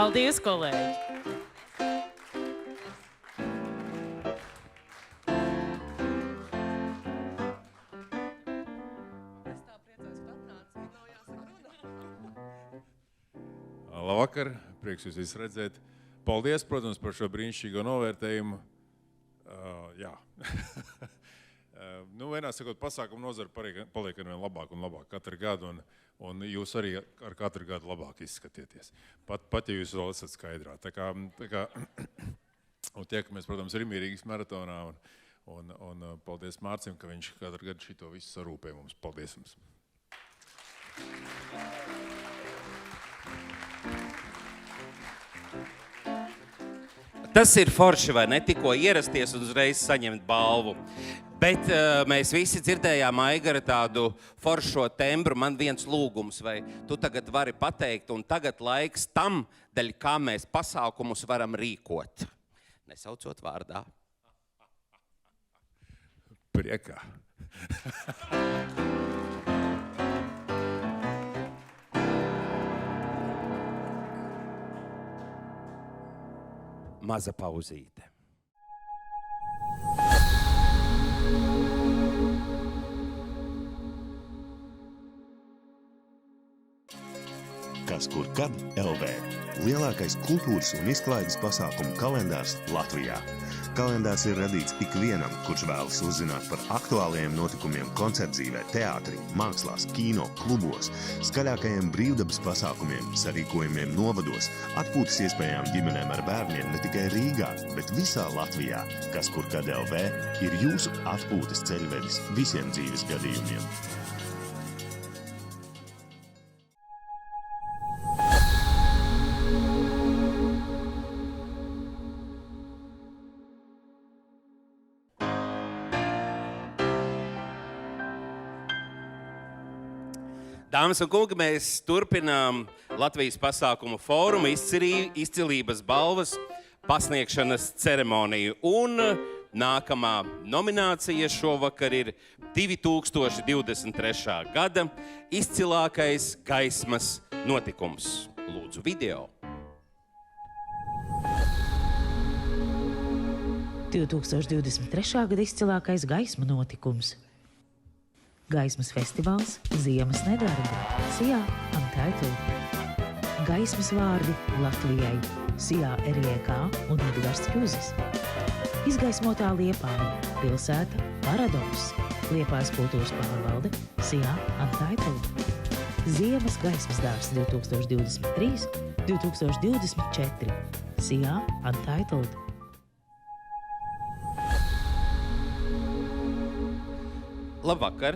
Paldies, kolēģi! Labvakar, prieks jūs visus redzēt. Paldies, protams, par šo brīnišķīgo novērtējumu. Jā. Vienā sakot, pasākumu nozara paliek ar vien labāk un labāk katru gadu, un jūs arī ar katru gadu labāk izskatieties. Pat ja jūs vēl esat skaidrā. Tā kā un tiekamies, protams, Rimī Rīgas maratonā, un paldies Mārcim, ka viņš katru gadu šito visu sarūpē mums. Paldies jums! Tas ir forši, vai ne? Tikko ierasties un uzreiz saņemt balvu. Bet mēs visi dzirdējām Aigara tādu foršo tembru. Man viens lūgums, vai tu tagad vari pateikt, un tagad laiks tam, daļ kā mēs pasākumus varam rīkot. Nesaucot vārdā. Priekā. Maza pauzīte. Kas kur kad LV. Lielākais kultūras un izklaides pasākumu kalendārs Latvijā. Kalendārs ir radīts ikvienam, kurš vēlas uzzināt par aktuālajiem notikumiem koncertdzīvē, teātrī, mākslās, kino, klubos, skaļākajiem brīvdabas pasākumiem, sarīkojumiem novados, atpūtas iespējām ģimenēm ar bērniem ne tikai Rīgā, bet visā Latvijā. Kas kur kad LV ir jūsu atpūtas ceļvedis visiem dzīves gadījumiem. Dāmas un kungi, mēs turpinām Latvijas pasākumu fórumu izcilības balvas pasniegšanas ceremoniju. Un nākamā nominācija šovakar ir 2023. gada izcilākais gaismas notikums. Lūdzu, video. 2023. gada izcilākais gaisma notikums. Gaismas festivāls Ziemas nedarba, Sijā Untitled. Gaismas vārdi Latvijai, Sijā RJK un Edgars Kļuzis. Izgaismotā Liepāja, pilsēta Paradoks, Liepājas kultūras pārvalde, Sijā Untitled. Ziemas gaismas dārs 2023-2024, Sijā Untitled. Labvakar!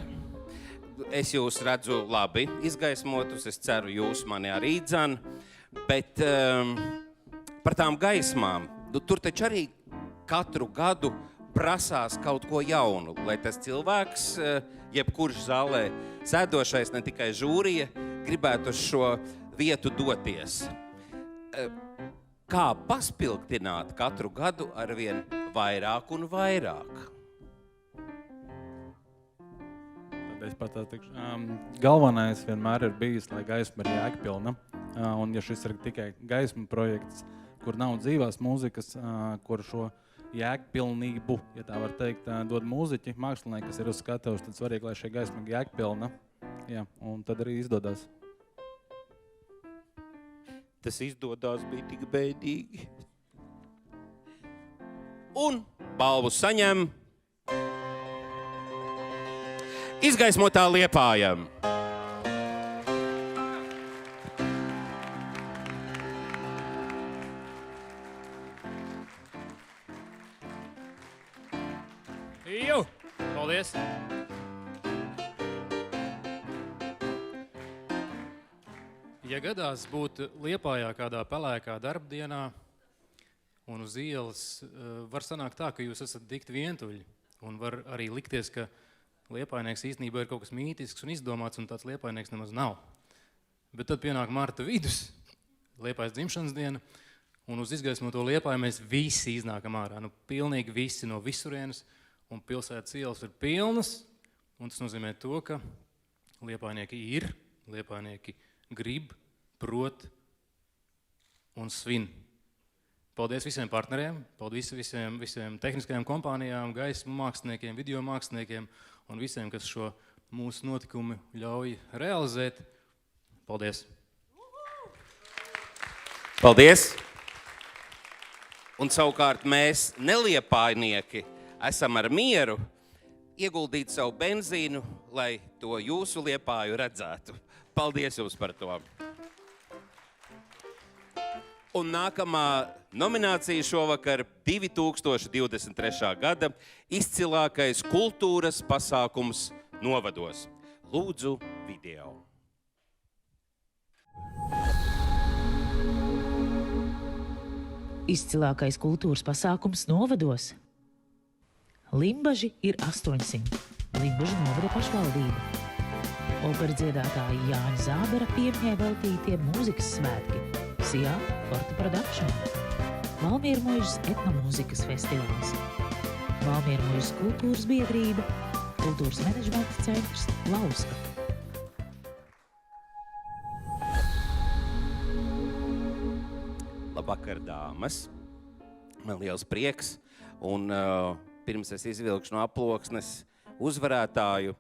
Es jūs redzu labi izgaismotus, es ceru jūs mani arī dzan, bet par tām gaismām, tur taču arī katru gadu prasās kaut ko jaunu, lai tas cilvēks, jebkurš zālē sēdošais, ne tikai žūrija, gribētu uz šo vietu doties. Kā paspilgtināt katru gadu arvien vairāk un vairāk? Es pat teikšu, galvenais vienmēr ir bijis, lai gaisma ir jēgpilna. Un ja šis ir tikai gaisma projekts, kur nav dzīvās mūzikas, kur šo jēgpilnību, ja tā var teikt, dod mūziķi, mākslinieki, kas ir uz skatuves, tad svarīgi, lai šī gaisma ir jēgpilna. Jā, un tad arī izdodās. Tas izdodās bija tik bēdīgi. Un balvu saņem izgaismotā Liepāja. Jū! Paldies! Ja gadās būt Liepājā kādā pelēkā darbdienā un uz ielas, var sanākt tā, ka jūs esat dikti vientuļi. Un var arī likties, ka liepainieks īstenībā ir kaut kas mītisks un izdomāts, un tāds liepainieks nemaz nav. Bet tad pienāk marta vidus, Liepājas dzimšanas diena, un uz izgaismoto Liepāju mēs visi iznākam ārā. Nu, pilnīgi visi no visurienes, un pilsētas ielas ir pilnas, un tas nozīmē to, ka liepainieki ir, liepainieki grib, prot un svin. Paldies visiem partneriem, paldies visiem tehniskajām kompānijām, gaismu māksliniekiem, video māksliniekiem un visiem, kas šo mūsu notikumu ļauj realizēt. Paldies! Paldies! Un savukārt mēs, neliepājnieki, esam ar mieru ieguldīt savu benzīnu, lai to jūsu Liepāju redzētu. Paldies jums par to! Un nākamā nominācija šovakar 2023. gada izcilākais kultūras pasākums Novados. Lūdzu, video. Izcilākais kultūras pasākums Novados. Limbaži ir 800. Limbažu novada pašvaldība. Opera dziedātāja Jāņa Zābera piemiņai veltītie mūzikas svētki. Sijā Forte Production. Valmiermuižas etnomūzikas festivāls. Valmiermuižas kultūras biedrība. Kultūras menedžmenta centrs Lauska. Labvakar, dāmas. Man liels prieks. Un pirms es izvilkšu no aploksnes uzvarētāju,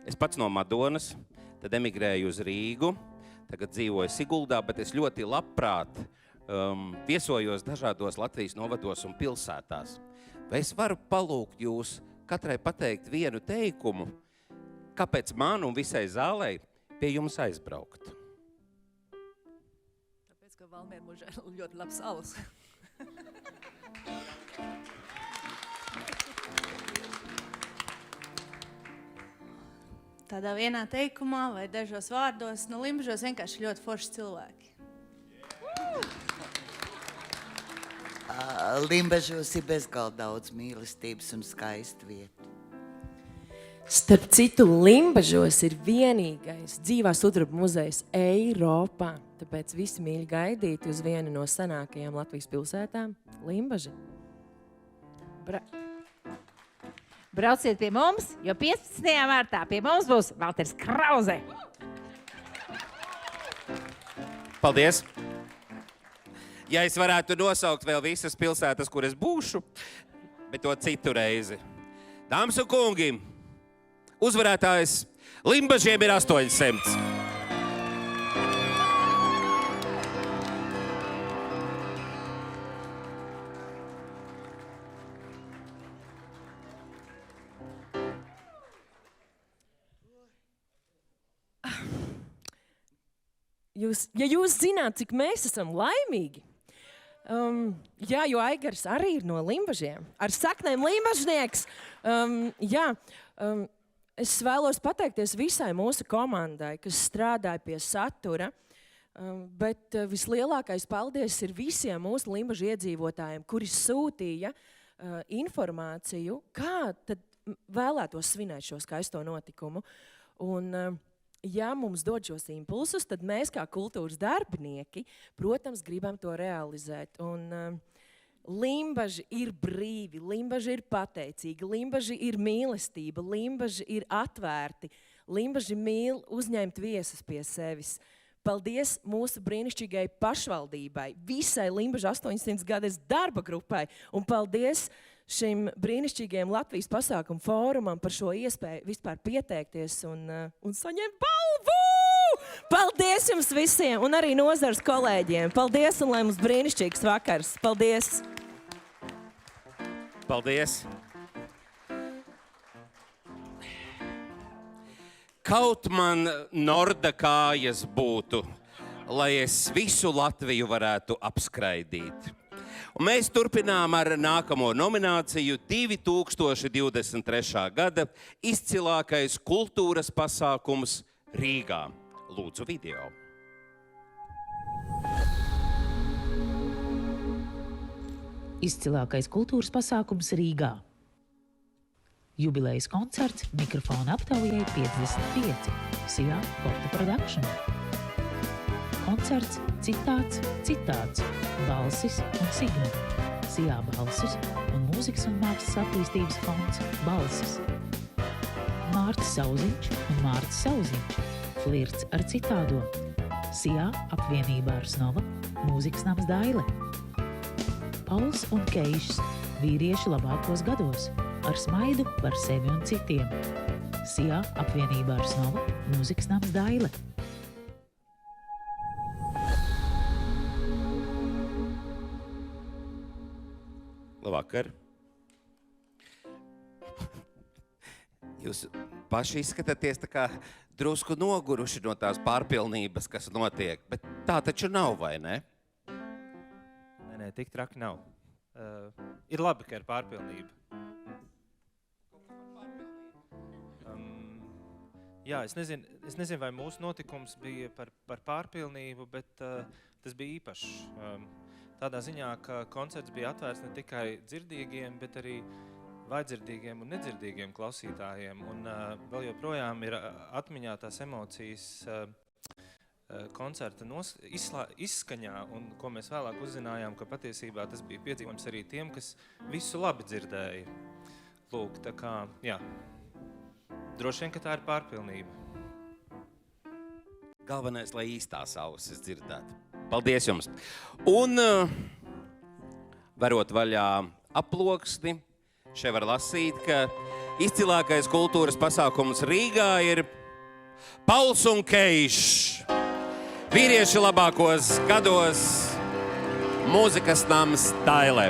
es pats no Madonas, tad emigrēju uz Rīgu. Tagad dzīvoju Siguldā, bet es ļoti labprāt viesojos dažādos Latvijas novados un pilsētās. Vai es varu palūgt jūs katrai pateikt vienu teikumu, kāpēc man un visai zālei pie jums aizbraukt? Tāpēc, ka Valmiermuižā ir ļoti labs alus. Tādā vienā teikumā vai dažos vārdos, no Limbažos vienkārši ļoti forši cilvēki. Limbažos ir bezgalīgi daudz mīlestības un skaistu vietu. Starp citu, Limbažos ir vienīgais dzīvā sudraba muzejs Eiropā. Tāpēc visi mīļi gaidīti uz vienu no senākajām Latvijas pilsētām – Limbaži. Brauciet pie mums, jo 15. martā pie mums būs Valters Krauze. Paldies! Ja es varētu nosaukt vēl visas pilsētas, kur es būšu, bet to citu reizi. Dāmas un kungi, uzvarētājs Limbažiem ir 800. Ja jūs zināt, cik mēs esam laimīgi, jā, jo Aigars arī ir no Limbažiem, ar saknēm limbažnieks, es vēlos pateikties visai mūsu komandai, kas strādāja pie satura, bet vislielākais paldies ir visiem mūsu Limbažu iedzīvotājiem, kuri sūtīja informāciju, kā tad vēlētos svinēt šo skaisto notikumu. Un, ja mums dod šos impulsus, tad mēs kā kultūras darbinieki, protams, gribam to realizēt. Un Limbaži ir brīvi, Limbaži ir pateicīgi, Limbaži ir mīlestība, Limbaži ir atvērti, Limbaži mīl uzņemt viesus pie sevis. Paldies mūsu brīnišķīgai pašvaldībai, visai Limbažu 800 gades darba grupai un paldies šim brīnišķīgajam Latvijas pasākumu fórumam par šo iespēju vispār pieteikties un saņemt balvu! Paldies jums visiem un arī nozares kolēģiem. Paldies un lai mums brīnišķīgs vakars. Paldies! Paldies! Kaut man norda kājas būtu, lai es visu Latviju varētu apskraidīt. Un mēs turpinām ar nākamo nomināciju 2023. gada izcilākais kultūras pasākums Rīgā. Lūdzu video. Izcilākais kultūras pasākums Rīgā. Jubilejas koncerts mikrofona aptaujai 55. Sijā Porta Production. Koncerts citāts, balsis un signa. Sijā balsis un mūzikas un mākslas attīstības fonds balsis. Mārtis Sauziņš un Mārtis Sauziņš. Flirts ar citādo. Sijā apvienībā ar Snova mūzikas nams Daile. Pauls un Keišs. Vīrieši labākos gados. Ar smaidu par sevi un citiem. Sijā apvienībā ar Snova mūzikas nams Daile. Labvakar. Jūs paši izskatāties tā kā drusku noguruši no tās pārpilnības, kas notiek, bet tā taču nav, vai ne? Nē, tik traki nav. Ir labi, ka ir pārpilnība. Jā, es nezinu, vai mūsu notikums bija par pārpilnību, bet tas bija īpašs. Tādā ziņā, ka koncerts bija atvērts ne tikai dzirdīgiem, bet arī vaidzirdīgiem un nedzirdīgiem klausītājiem. Un vēl joprojām ir atmiņā tās emocijas koncerta izskaņā, un ko mēs vēlāk uzzinājām, ka patiesībā tas bija piedzīvojums arī tiem, kas visu labi dzirdēja. Lūk, tā kā, jā, droši vien, ka tā ir pārpilnība. Galvenais, lai īstās ausis dzirdētu. Paldies jums! Un varot vaļā aploksni, šeit var lasīt, ka izcilākais kultūras pasākums Rīgā ir Pauls un Keišs. Vīrieši labākos gados mūzikas nams Daile.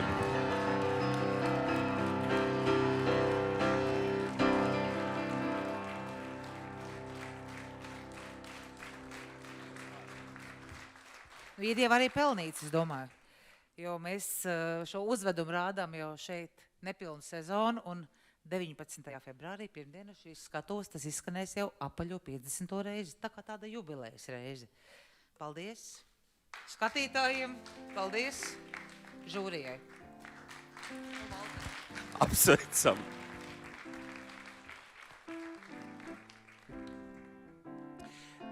Vīrieši arī pelnīts, es domāju, jo mēs šo uzvedumu rādām jau šeit nepilnu sezonu, un 19. februārī, pirmdienu, šīs skatos, tas izskanēs jau apaļo 50. reizi, tā kā tāda jubilejas reizi. Paldies skatītājiem, paldies žūrijai. Apsveicam!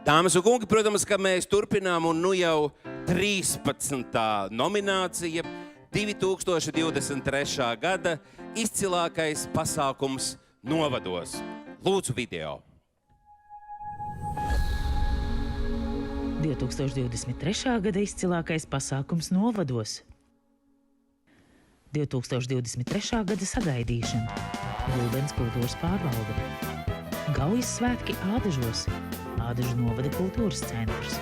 Dāmas un kungi, protams, ka mēs turpinām un nu jau 13. nominācija 2023. gada izcilākais pasākums novados. Lūdzu video. 2023. gada izcilākais pasākums novados. 2023. gada sagaidīšana. Gulbens kultūras pārvalde. Gaujas svētki Ādažos. Ādažu novada kultūras centrs.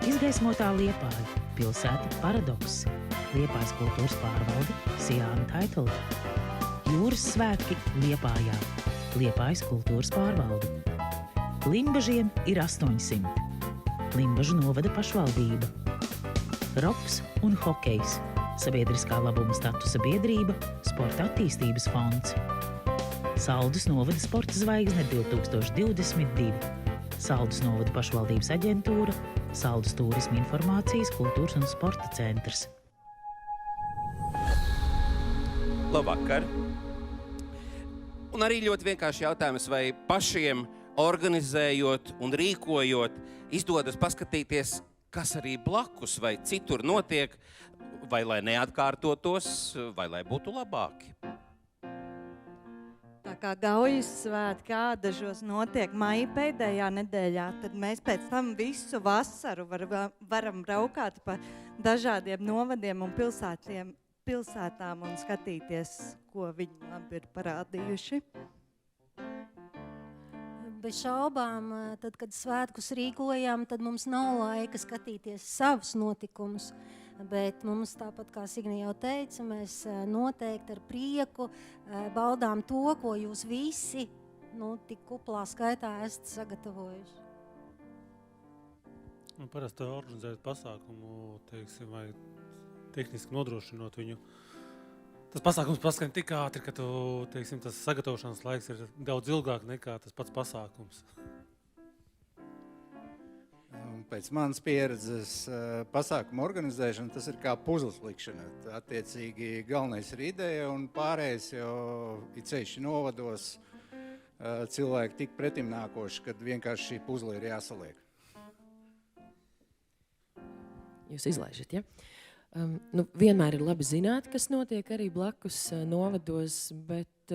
Izgaismotā Liepāja. Pilsēta Paradoks. Liepājas kultūras pārvalde. Sijāna Taitula. Jūras svētki Liepājā. Liepājas kultūras pārvalde. Limbažiem ir 800. Limbažu novada pašvaldība. Roks un hokejs. Sabiedriskā labuma statusa biedrība, Sporta attīstības fonds. Saldus novada sporta zvaigzne 2022. Saldus novada pašvaldības aģentūra, Saldus turisma informācijas, kultūras un sporta centrs. Labvakar. Un arī ļoti vienkārši jautājums, vai pašiem organizējot un rīkojot, izdodas paskatīties, kas arī blakus vai citur notiek, vai lai neatkārtotos, vai lai būtu labāki. Tā kā Gaujas svētki Ādažos notiek maija pēdējā nedēļā, tad mēs pēc tam visu vasaru varam braukāt pa dažādiem novadiem un pilsētām un skatīties, ko viņi labi ir parādījuši. Bez šaubām, tad, kad svētkus rīkojām, tad mums nav laika skatīties savus notikumus. Bet mums, tāpat kā Signe jau teica, mēs noteikti ar prieku baudām to, ko jūs visi tik kuplā skaitā esat sagatavojuši. Parasti organizēt pasākumu, teiksim, vai tehniski nodrošinot viņu. Tas pasākums paskan tik ātri, ka teiksim, tas sagatavošanas laiks ir daudz ilgāk nekā tas pats pasākums. Pēc manas pieredzes pasākuma organizēšana, tas ir kā puzles likšana. Attiecīgi galvenais ir ideja un pārējais jau ir ceļš novados cilvēki tik pretim nākoši, kad vienkārši šī puzle ir jāsaliek. Jūs izlaižat, ja? Vienmēr ir labi zināt, kas notiek arī blakus novados, bet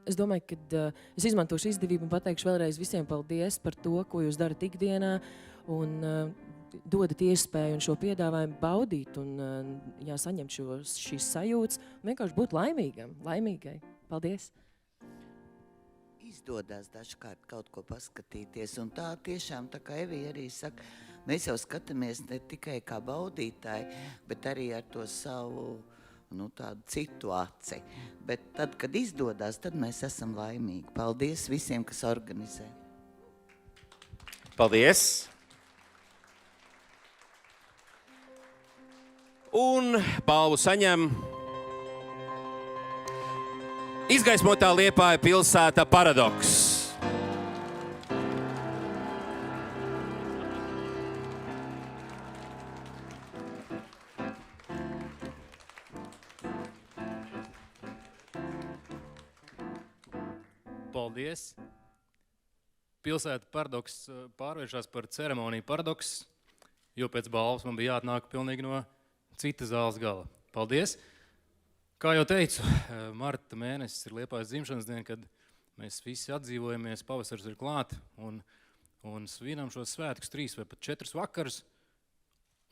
es domāju, ka es izmantošu izdevību un pateikšu vēlreiz visiem paldies par to, ko jūs darat ikdienā un dodat iespēju un šo piedāvājumu baudīt un saņemt šīs sajūtas un vienkārši būt laimīgai. Paldies! Izdodas dažkārt kaut ko paskatīties, un tā tiešām, tā kā Evija arī saka, mēs jau skatāmies ne tikai kā baudītāji, bet arī ar to savu tādu citu aci. Bet tad, kad izdodas, tad mēs esam laimīgi. Paldies visiem, kas organizē. Paldies! Un balvu saņem izgaismotā Liepāja pilsēta Paradoks. Paldies! Pilsēta Paradoks pārvēršās par ceremoniju Paradoks, jo pēc balvas man bija jāatnāk pilnīgi no cita zāles gala. Paldies! Kā jau teicu, marta mēnesis ir Liepājas dzimšanas diena, kad mēs visi atdzīvojamies, pavasars ir klāt un svinam šos svētkus 3 vai pat 4 vakarus,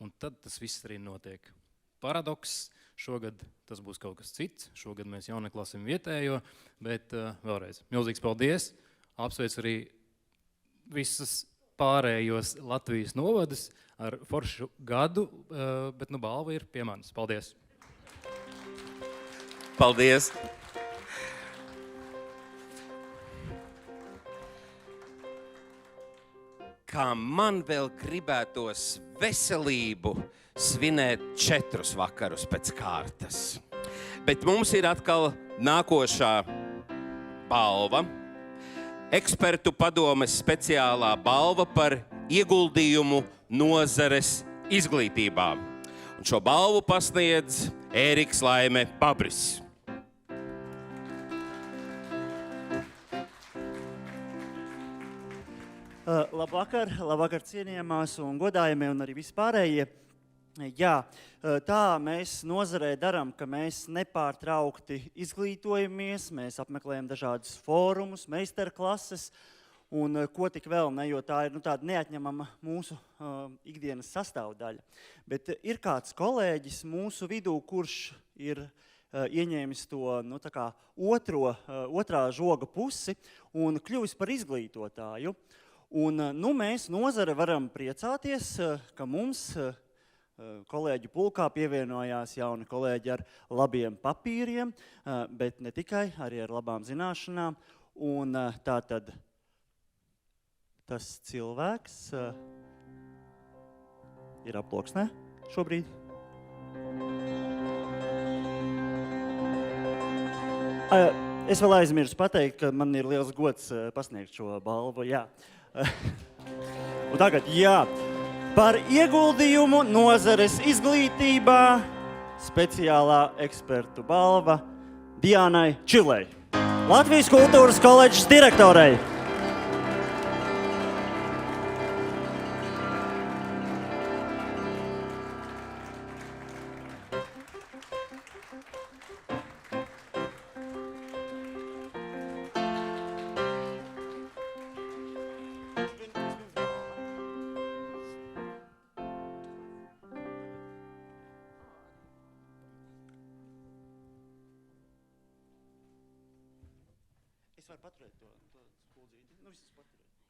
un tad tas viss arī notiek. Paradoks, šogad tas būs kaut kas cits, šogad mēs jau neklāsim vietējo, bet vēlreiz milzīgs paldies, apsveicu arī visas pārējos Latvijas novadus ar foršu gadu, bet balva ir pie manis. Paldies! Paldies! Kā man vēl gribētos veselību svinēt 4 vakarus pēc kārtas. Bet mums ir atkal nākošā balva. Ekspertu padomes speciālā balva par ieguldījumu nozares izglītībā. Un šo balvu pasniedz Ēriks Laime Pabris. Labvakar cienījamās un godājamie un arī vispārējie. Jā, tā mēs nozarē darām, ka mēs nepārtraukti izglītojamies, mēs apmeklējam dažādus fórumus, meistarklases un ko tik vēl, ne, jo tā ir tāda neatņemama mūsu ikdienas sastāvdaļa. Bet ir kāds kolēģis mūsu vidū, kurš ir ieņēmis to tā kā otrā žoga pusi un kļuvis par izglītotāju. Un mēs nozare varam priecāties, ka mums kolēģu pulkā pievienojās jauni kolēģi ar labiem papīriem, bet ne tikai, arī ar labām zināšanām. Un tātad tas cilvēks ir aploksnē šobrīd. Es vēl aizmirsu pateikt, ka man ir liels gods pasniegt šo balvu. Jā. Un tagad, jā. Par ieguldījumu nozares izglītībā speciālā ekspertu balva Diānai Čilei, Latvijas kultūras koledžas direktorei.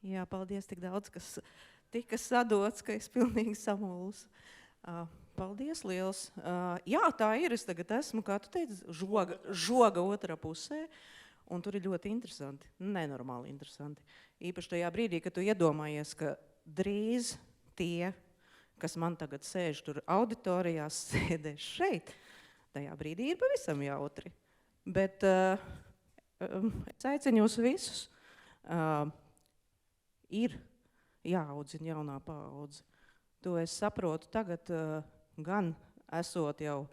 Jā, paldies, tik daudz, kas tika sadots, ka es pilnīgi samulsu. Paldies liels. Jā, tā ir, es tagad esmu, kā tu teici, žoga otrā pusē, un tur ir ļoti interesanti, nenormāli interesanti. Īpaši tajā brīdī, kad tu iedomājies, ka drīz tie, kas man tagad sēž tur auditorijās, sēdēs šeit, tajā brīdī ir pavisam jautri. Bet es aicinu jūs visus. Ir jāaudzina jaunā paudze. To es saprotu tagad, gan esot jau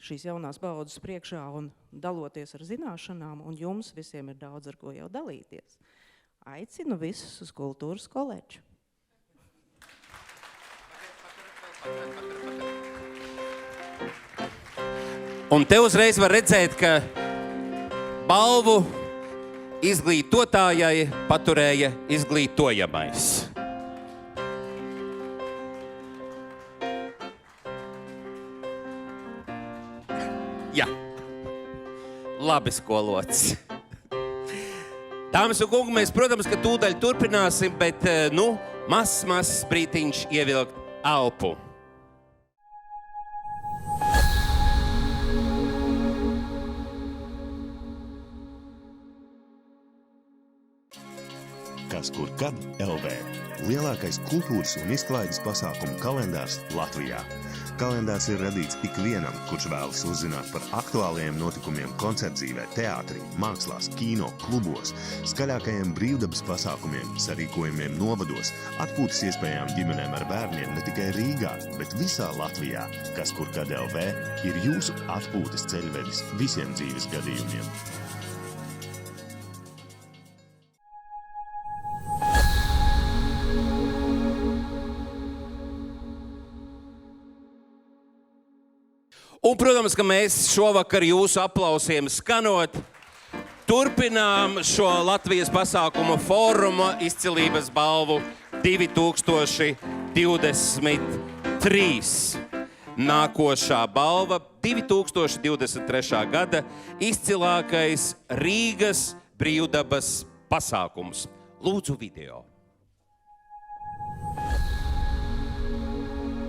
šīs jaunās paudzes priekšā un daloties ar zināšanām, un jums visiem ir daudz, ar ko jau dalīties. Aicinu visus uz kultūras koledžu. Un te uzreiz var redzēt, ka balvu izglītotājai paturēja izglītojamais. Jā, labi skolots. Dāmas un kungi, mēs, protams, ka tūdaļ turpināsim, bet, mazs brītiņš ievilkt elpu. Kas kur kad LV. Lielākais kultūras un izklaides pasākumu kalendārs Latvijā. Kalendārs ir radīts ikvienam, kurš vēlas uzzināt par aktuālajiem notikumiem koncertdzīvē, teātrī, mākslās, kino, klubos, skaļākajiem brīvdabas pasākumiem, sarīkojumiem novados, atpūtas iespējām ģimenēm ar bērniem ne tikai Rīgā, bet visā Latvijā. Kas kur kad LV ir jūsu atpūtas ceļvedis visiem dzīves gadījumiem. Un, protams, ka mēs šovakar jūsu aplausiem skanot, turpinām šo Latvijas pasākumu fóruma izcilības balvu 2023. Nākošā balva 2023. gada izcilākais Rīgas brīvdabas pasākums. Lūdzu video.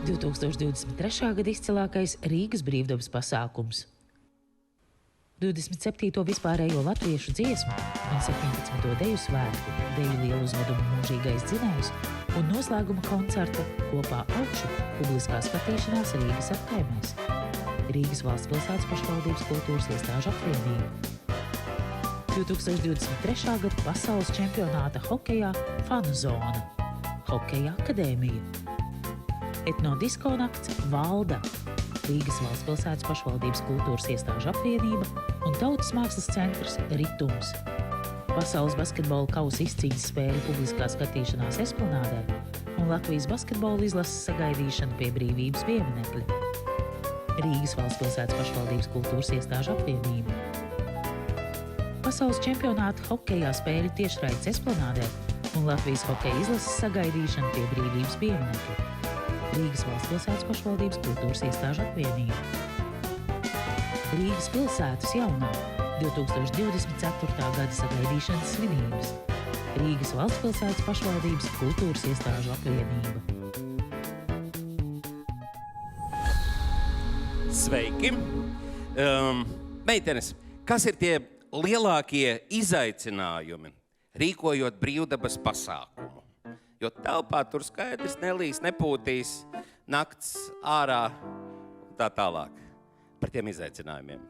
2023. gada izcilākais Rīgas brīvdabas pasākums. 27. vispārējo latviešu dziesmu un 17. deju svētku, deju lielu uzvedumu mūžīgais dzinējs un noslēguma koncerta kopā augšu publiskā skatīšanās Rīgas apkaimēs. Rīgas valsts pilsētas pašvaldības kultūras iestāžu apvienība. 2023. gada pasaules čempionāta hokejā Fanu zona. Hokeja akadēmija. Etnodisko nakts Valda, Rīgas valsts pilsētas pašvaldības kultūras iestāžu apvienība un Tautas mākslas centrs Ritums. Pasaules basketbola kausa izcīņas spēļu publiskā skatīšanās Esplanādē un Latvijas basketbola izlases sagaidīšana pie brīvības pieminekļa. Rīgas valstspilsētas pašvaldības kultūras iestāžu apvienība. Pasaules čempionāta hokejā spēļu tiešraides esplanādē un Latvijas hokeja izlases sagaidīšana pie brīvības pieminekļa. Rīgas valstspilsētas pašvaldības kultūras iestāžu apvienība. Rīgas pilsētas jaunā 2024. gada sagaidīšanas svinības. Rīgas valstspilsētas pašvaldības kultūras iestāžu apvienība. Sveiki! Meitenes, kas ir tie lielākie izaicinājumi, rīkojot brīvdabas pasākumu? Jo telpā tur skaidrs nelīs, nepūtīs, nakts ārā un tā tālāk. Par tiem izaicinājumiem.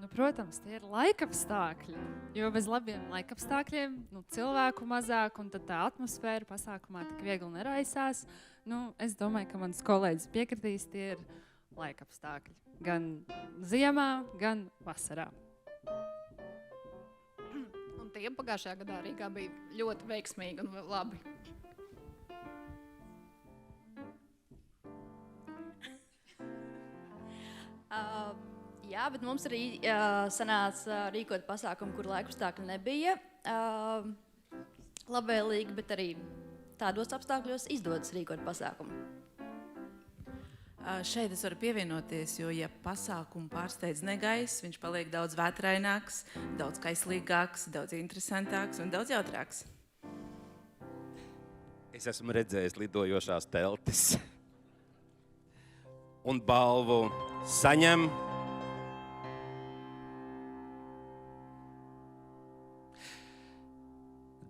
Nu, protams, tie ir laikapstākļi, jo bez labiem laikapstākļiem cilvēku mazāk un tad tā atmosfēra pasākumā tik viegli neraisās. Es domāju, ka mans kolēģis piekritīs, tie ir laikapstākļi. Gan ziemā, gan vasarā. Un tie pagājušajā gadā Rīgā bija ļoti veiksmīgi un labi. Jā, bet mums arī sanāca rīkot pasākumu, kur laikapstākļi nebija labvēlīgi, bet arī tādos apstākļos izdodas rīkot pasākumu. Šeit es varu pievienoties, jo, ja pasākumu pārsteidz negaiss, viņš paliek daudz vētraināks, daudz kaislīgāks, daudz interesantāks un daudz jautrāks. Es esmu redzējis lidojošās teltis. Un balvu saņem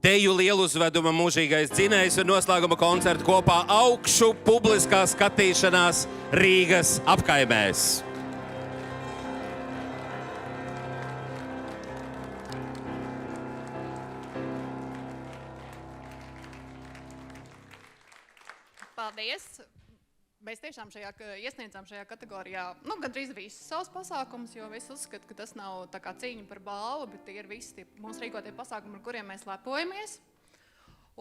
Deju lieluzveduma mūžīgais dzinējs un noslēguma koncertu kopā augšu publiskā skatīšanās Rīgas apkaimēs. Paldies! Mēs tiešām iesniedzām šajā kategorijā gandrīz visus savus pasākumus, jo es uzskatu, ka tas nav tā kā cīņa par balvu, bet tie ir visi mūsu rīkotie pasākumi, ar kuriem mēs lepojamies.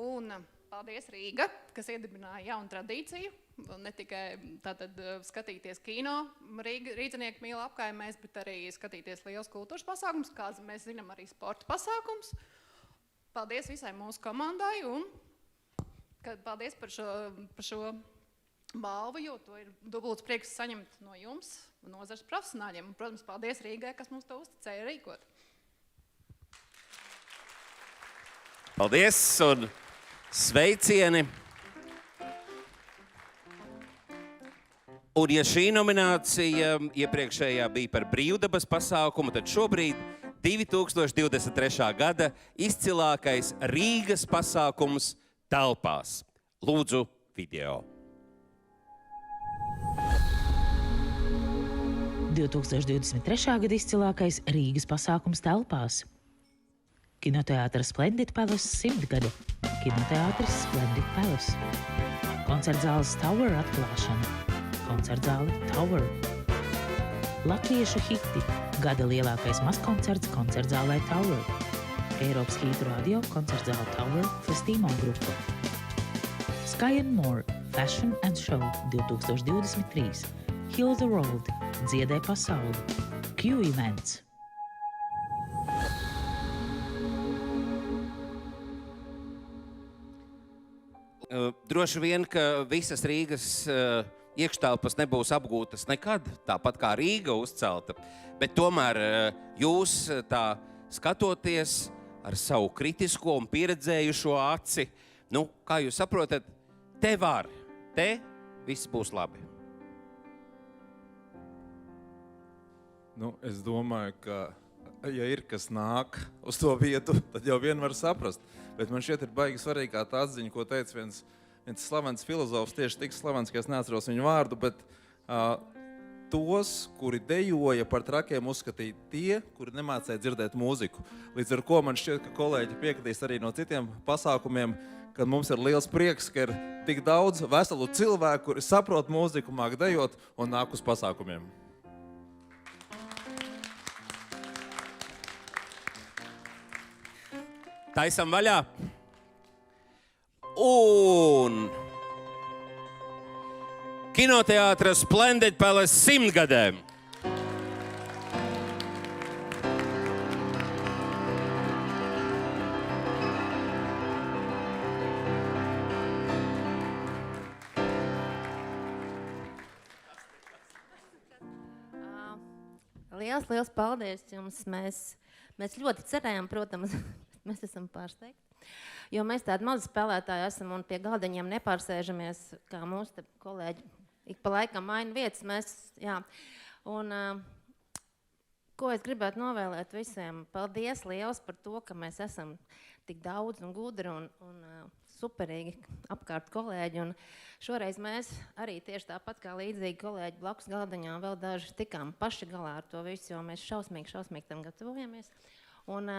Un paldies Rīga, kas iedibināja jaunu tradīciju, ne tikai tātad skatīties kino Rīdzenieku mīla apkaimēs, bet arī skatīties liels kultūras pasākums, kā mēs zinām arī sporta pasākums. Paldies visai mūsu komandai un paldies par šo balvu, jo to ir dubults prieks saņemt no jums, nozares profesionāļiem. Un, protams, paldies Rīgai, kas mums to uzticēja rīkot. Paldies un sveicieni! Un ja šī nominācija iepriekšējā bija par brīvdabas pasākumu, tad šobrīd 2023. gada izcilākais Rīgas pasākums telpās. Lūdzu, video. 2023. gada izcilākais Rīgas pasākums telpās. Kinoteātris Splendid Palace 100 gada. Kinoteātris Splendid Palace. Koncertzāles Tower atklāšana. Koncertzāle Tower. Latviešu hiti. Gada lielākais mazkoncerts koncertzālē Tower. Eiropas Hītu radio koncertzāle Tower Festīmo grupa. Sky and More Fashion and Show 2023. Heal the World, dziedē pasauli. Q Events. Droši vien, ka visas Rīgas iekštelpas nebūs apgūtas nekad, tāpat kā Rīga uzcelta, bet tomēr jūs tā skatoties ar savu kritisko un pieredzējušo aci, kā jūs saprotat, te viss būs labi. Es domāju, ka, ja ir kas nāk uz to vietu, tad jau vien var saprast. Bet man šķiet ir baigi svarīgi kā tā atziņa, ko teica viens slavens filozofs, tieši tik slavens, ka es neatceros viņu vārdu, bet tos, kuri dejoja par trakiem, uzskatīja tie, kuri nemācēja dzirdēt mūziku. Līdz ar ko man šķiet, ka kolēģi piekritīs arī no citiem pasākumiem, kad mums ir liels prieks, ka ir tik daudz veselu cilvēku, kuri saprot mūziku, māk dejot un nāk uz pasākumiem. Taisam vaļā. un kinoteātra Splendid Palace 100 gadiem. Liels paldies jums. Mēs ļoti cerējām, protams, mēs esam pārsteigti. Jo mēs tādi mazi spēlētāji esam un pie galdiņiem nepārsēžamies, kā mūsu kolēģi ik pa laikam maina vietas. Un ko es gribētu novēlēt visiem? Paldies liels par to, ka mēs esam tik daudz un gudri un superīgi apkārt kolēģi. Un šoreiz mēs arī tieši tāpat kā līdzīgi kolēģi blakus galdiņā vēl daži tikām paši galā ar to visu, jo mēs šausmīgi tam gatavojamies. Un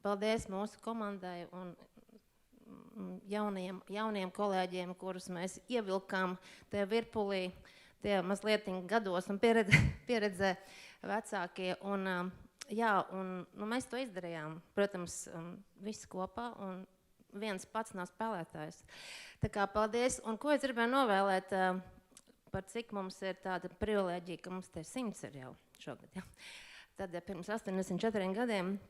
paldies mūsu komandai un jauniem kolēģiem, kurus mēs ievilkām tie virpulī, tie mazliet gados un pieredzē vecākie. Un mēs to izdarījām, protams, visi kopā. Un viens pats nav spēlētājs. Tā kā paldies. Un ko es gribēju novēlēt, par cik mums ir tāda privilēģija, ka mums te 100 ir jau šogad. Ja? Tad pirms 84 gadiem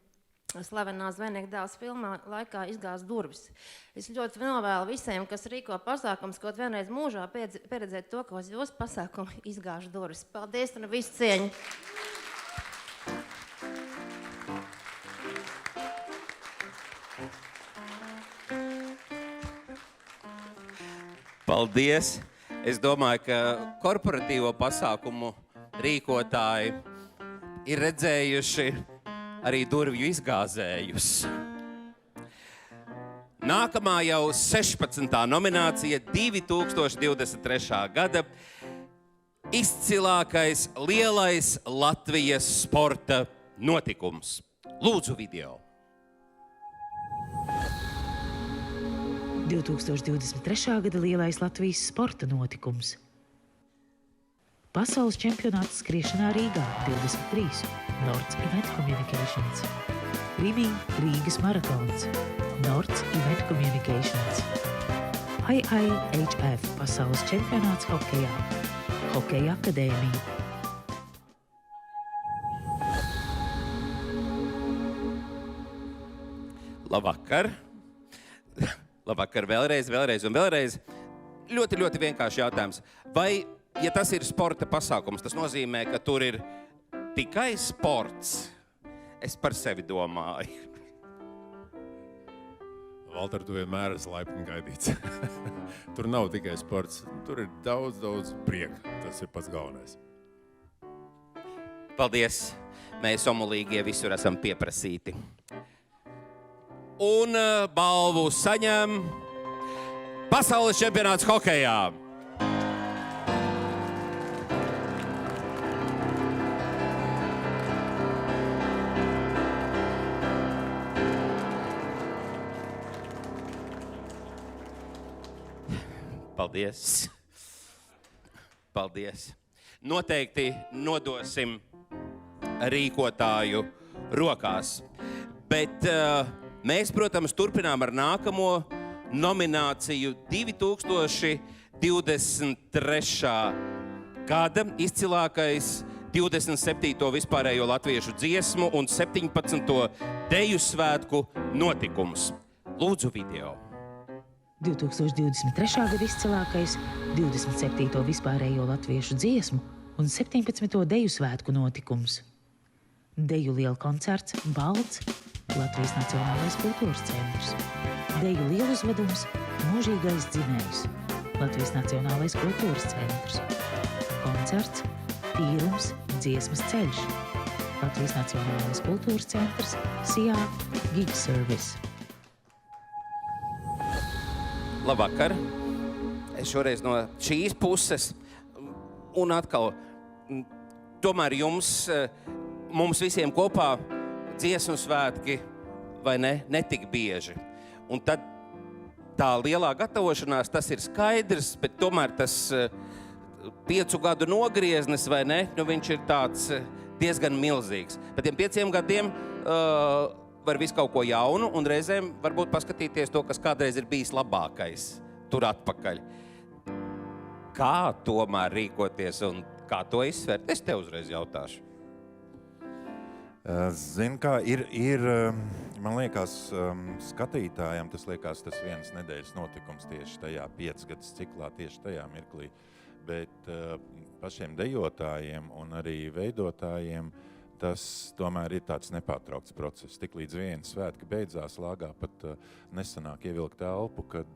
slavenā Zvejnieka dēls filmā laikā izgāz durvis. Es ļoti novēlu visiem, kas rīko pasākums, kaut vienreiz mūžā pieredzēt to, ka uz jūsu pasākumu izgāž durvis. Paldies un visu cieņu! Paldies! Es domāju, ka korporatīvo pasākumu rīkotāji ir redzējuši arī durvju izgāzējus. Nākamā jau 16. nominācija 2023. gada izcilākais lielais Latvijas sporta notikums. Lūdzu video. 2023. gada lielais Latvijas sporta notikums. Pasaules čempionāts skriešanā Rīgā 23. Nords Event Communications. Rimī Rīgas maratons. Nords Event Communications. IIHF Pasaules čempionāts hokejā. Hokeja akadēmija. Labvakar! Labvakar vēlreiz. Ļoti vienkārši jautājums. Vai, ja tas ir sporta pasākums, tas nozīmē, ka tur ir tikai sports? Es par sevi domāju. Valter, tu vienmēr esi laipni gaidīts. Tur nav tikai sports, tur ir daudz prieka. Tas ir pats galvenais. Paldies! Mēs omulīgie visur esam pieprasīti. Un balvu saņem pasaules čempionāts hokejā. Paldies. Noteikti nodosim rīkotāju rokās. Bet mēs, protams, turpinām ar nākamo nomināciju 2023. gada izcilākais 27. vispārējo latviešu dziesmu un 17. deju svētku notikums. Lūdzu video. 2023. gada izcilākais 27. vispārējo latviešu dziesmu un 17. deju svētku notikums. Deju liela koncerts Balts, Latvijas Nacionālais kultūras centrs. Deju lieluzvedums Mūžīgais dzinējs, Latvijas Nacionālais kultūras centrs. Koncerts Tīrums, dziesmas ceļš, Latvijas Nacionālais kultūras centrs, SIA Gig Service. Labvakar! Es šoreiz no šīs puses un atkal, tomēr mums visiem kopā dziesmu svētki, vai ne, netik bieži. Un tad tā lielā gatavošanās, tas ir skaidrs, bet tomēr tas 5 gadu nogrieznis, vai ne, viņš ir tāds diezgan milzīgs. Pēc tiem 5 gadiem var visu kaut ko jaunu, un reizēm varbūt paskatīties to, kas kādreiz ir bijis labākais tur atpakaļ. Kā tomēr rīkoties un kā to izsvērt? Es tev uzreiz jautāšu. Zini, kā ir, man liekas, skatītājiem tas liekas tas vienas nedēļas notikums tieši tajā 5 gadus ciklā, tieši tajā mirklī. Bet pašiem dejotājiem un arī veidotājiem tas tomēr ir tāds nepārtraukts process. Tik līdz viena svētki beidzās, lāgā pat nesanāk ievilkt elpu, kad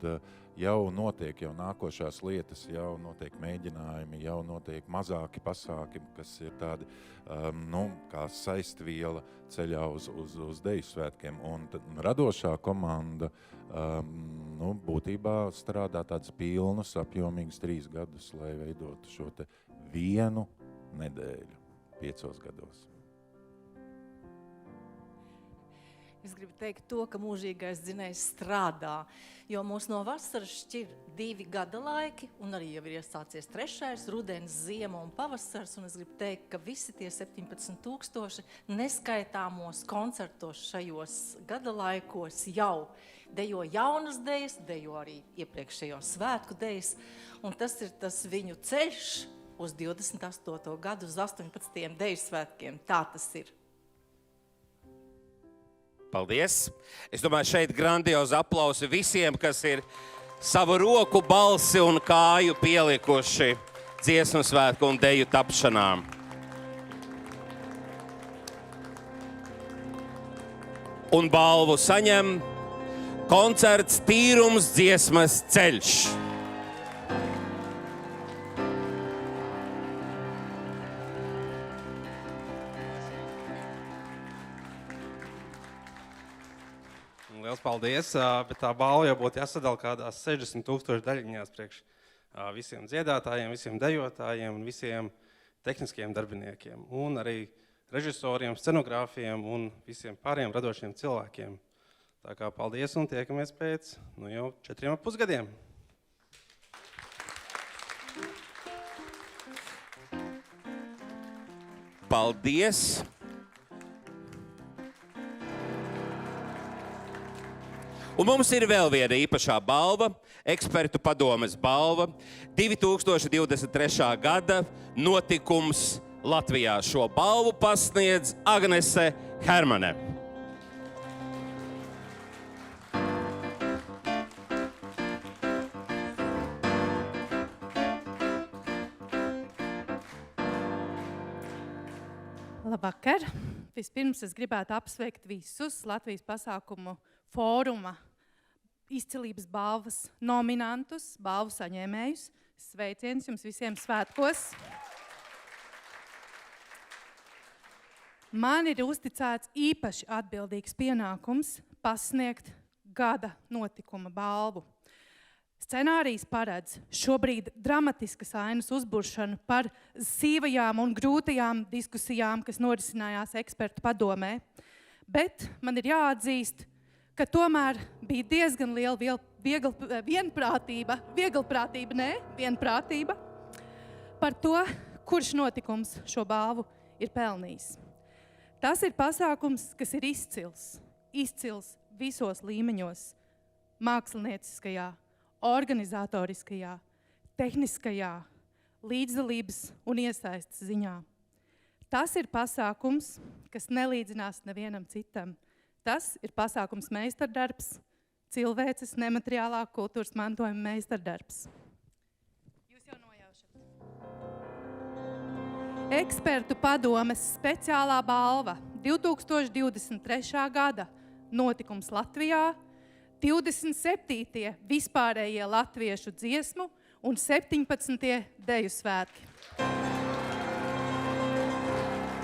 jau notiek jau nākošās lietas, jau notiek mēģinājumi, jau notiek mazāki pasākumi, kas ir tādi, kā saistviela ceļā uz deju svētkiem. Un radošā komanda būtībā strādā tāds pilnus, apjomīgus 3 gadus, lai veidotu šo te vienu nedēļu 5 gados. Es gribu teikt to, ka mūžīgais dzinējs strādā, jo mūs no vasaras šķir 2 gada laiki, un arī jau ir iesācies 3. rudens, ziema un pavasars, un es gribu teikt, ka visi tie 17,000 neskaitāmos koncertos šajos gada laikos jau dejo jaunas dejas, dejo arī iepriekšējos svētku dejas, un tas ir tas viņu ceļš uz 28. gadu, uz 18. deju svētkiem. Tā tas ir. Paldies! Es domāju, šeit grandiozi aplausi visiem, kas ir savu roku, balsi un kāju pielikuši dziesmu svētku un deju tapšanām. Un balvu saņem koncerts Tīrums dziesmas ceļš. Liels paldies, bet tā balva jau būtu jāsadala kādās 60,000 daļiņās priekš visiem dziedātājiem, visiem dejotājiem un visiem tehniskiem darbiniekiem. Un arī režisoriem, scenogrāfiem un visiem pāriem radošiem cilvēkiem. Tā kā paldies un tiekamies pēc jau 4,5 gadiem. Paldies! Un mums ir vēl viena īpašā balva, ekspertu padomes balva, 2023. gada notikums Latvijā. Šo balvu pasniedz Agnese Hermane. Labvakar! Vispirms es gribētu apsveikt visus Latvijas pasākumu fóruma izcilības balvas nominantus, balvu saņēmējus. Sveiciens jums visiem svētkos! Man ir uzticēts īpaši atbildīgs pienākums pasniegt gada notikuma balvu. Scenārijs paredz šobrīd dramatiskas ainas uzburšanu par sīvajām un grūtajām diskusijām, kas norisinājās ekspertu padomē. Bet man ir jāatzīst, ka tomēr bija diezgan liela vienprātība par to, kurš notikums šo balvu ir pelnījis. Tas ir pasākums, kas ir izcils visos līmeņos – mākslinieciskajā, organizatoriskajā, tehniskajā, līdzdalības un iesaistes ziņā. Tas ir pasākums, kas nelīdzinās nevienam citam. Tas ir pasākums meistardarbs, cilvēces nemateriālā kultūras mantojuma meistardarbs. Jūs jau nojaušat. Ekspertu padomes speciālā balva 2023. gada notikums Latvijā, 27. vispārējie latviešu dziesmu un 17. deju svētki.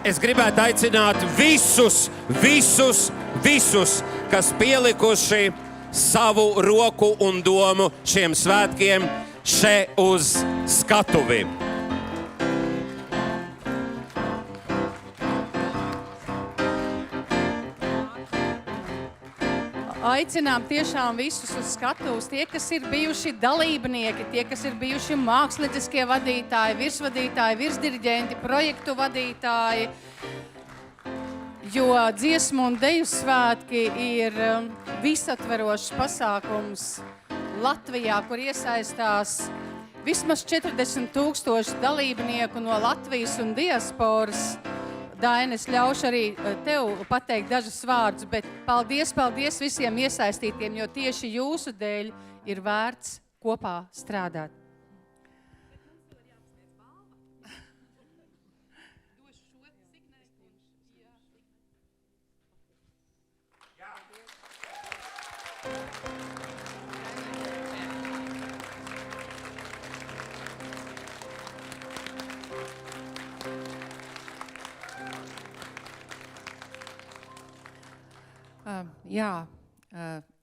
Es gribētu aicināt visus, kas pielikuši savu roku un domu šiem svētkiem še uz skatuvi. Aicinām tiešām visus uz skatuves, tie, kas ir bijuši dalībnieki, tie, kas ir bijuši mākslinieciskie vadītāji, virsvadītāji, virsdiriģenti, projektu vadītāji. jo dziesmu un deju svētki ir visatverošs pasākums Latvijā, kur iesaistās vismaz 40,000 dalībnieku no Latvijas un diasporas. Daina, es ļaušu arī tev pateikt dažus vārdus, bet paldies visiem iesaistītiem, jo tieši jūsu dēļ ir vērts kopā strādāt.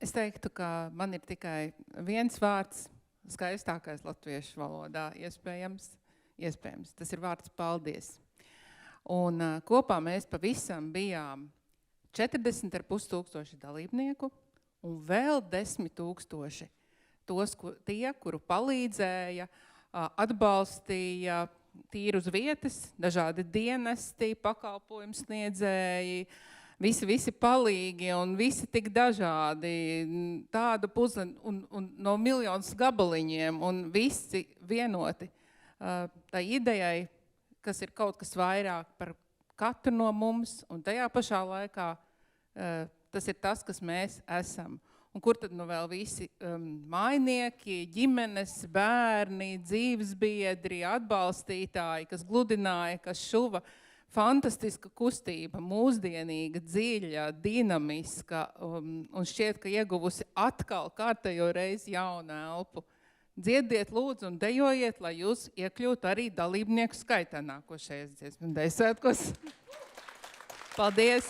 Es teiktu, ka man ir tikai viens vārds skaistākais latviešu valodā, iespējams. Tas ir vārds paldies. Un kopā mēs pavisam bijām 40,500 dalībnieku un vēl 10,000 tie, kuru palīdzēja, atbalstīja tīri uz vietas, dažādi dienesti, pakalpojumu sniedzēji, visi palīgi un visi tik dažādi, tādu puzli un no miljonus gabaliņiem un visi vienoti tā idejai, kas ir kaut kas vairāk par katru no mums, un tajā pašā laikā tas ir tas, kas mēs esam. Un kur tad nu vēl visi mājnieki, ģimenes, bērni, dzīvesbiedri, atbalstītāji, kas gludināja, kas šuva. Fantastiska kustība, mūsdienīga, dziļa, dinamiska un šķiet, ka ieguvusi atkal kārtējo reizi jaunu elpu. Dziediet lūdzu un dejojiet, lai jūs iekļūtu arī dalībnieku skaitā nākošajās dziesmu un deju svētkos. Paldies!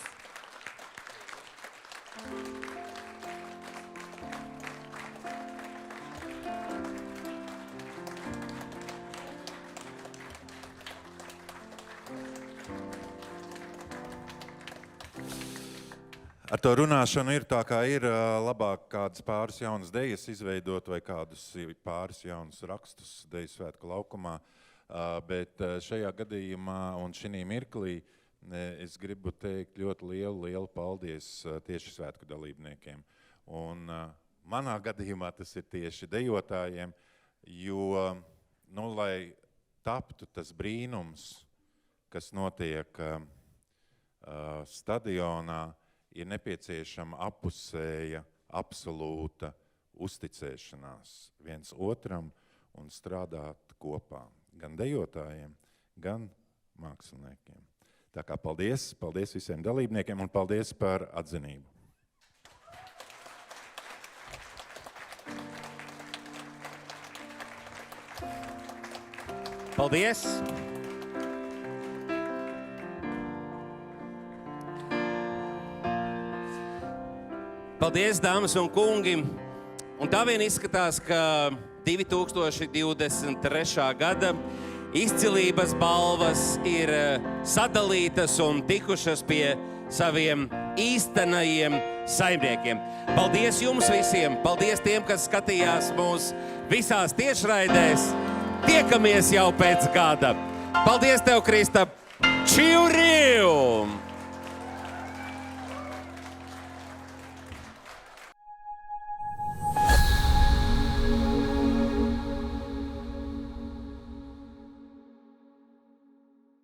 Ar to runāšanu ir tā, kā ir labāk kādas pāris jaunas dejas izveidot vai kādus pāris jaunus rakstus deju svētku laukumā, bet šajā gadījumā un šī mirklī es gribu teikt ļoti lielu paldies tieši svētku dalībniekiem. Un manā gadījumā tas ir tieši dejotājiem, jo, lai taptu tas brīnums, kas notiek stadionā, ir nepieciešama apusēja, absolūta uzticēšanās viens otram un strādāt kopā. Gan dejotājiem, gan māksliniekiem. Tā kā paldies visiem dalībniekiem un paldies par atzinību. Paldies! Paldies, dāmas un kungi! Un tā vien izskatās, ka 2023. gada izcilības balvas ir sadalītas un tikušas pie saviem īstenajiem saimniekiem. Paldies jums visiem! Paldies tiem, kas skatījās mūs visās tiešraidēs! Tiekamies jau pēc gada! Paldies tev, Krista! Čiu riu!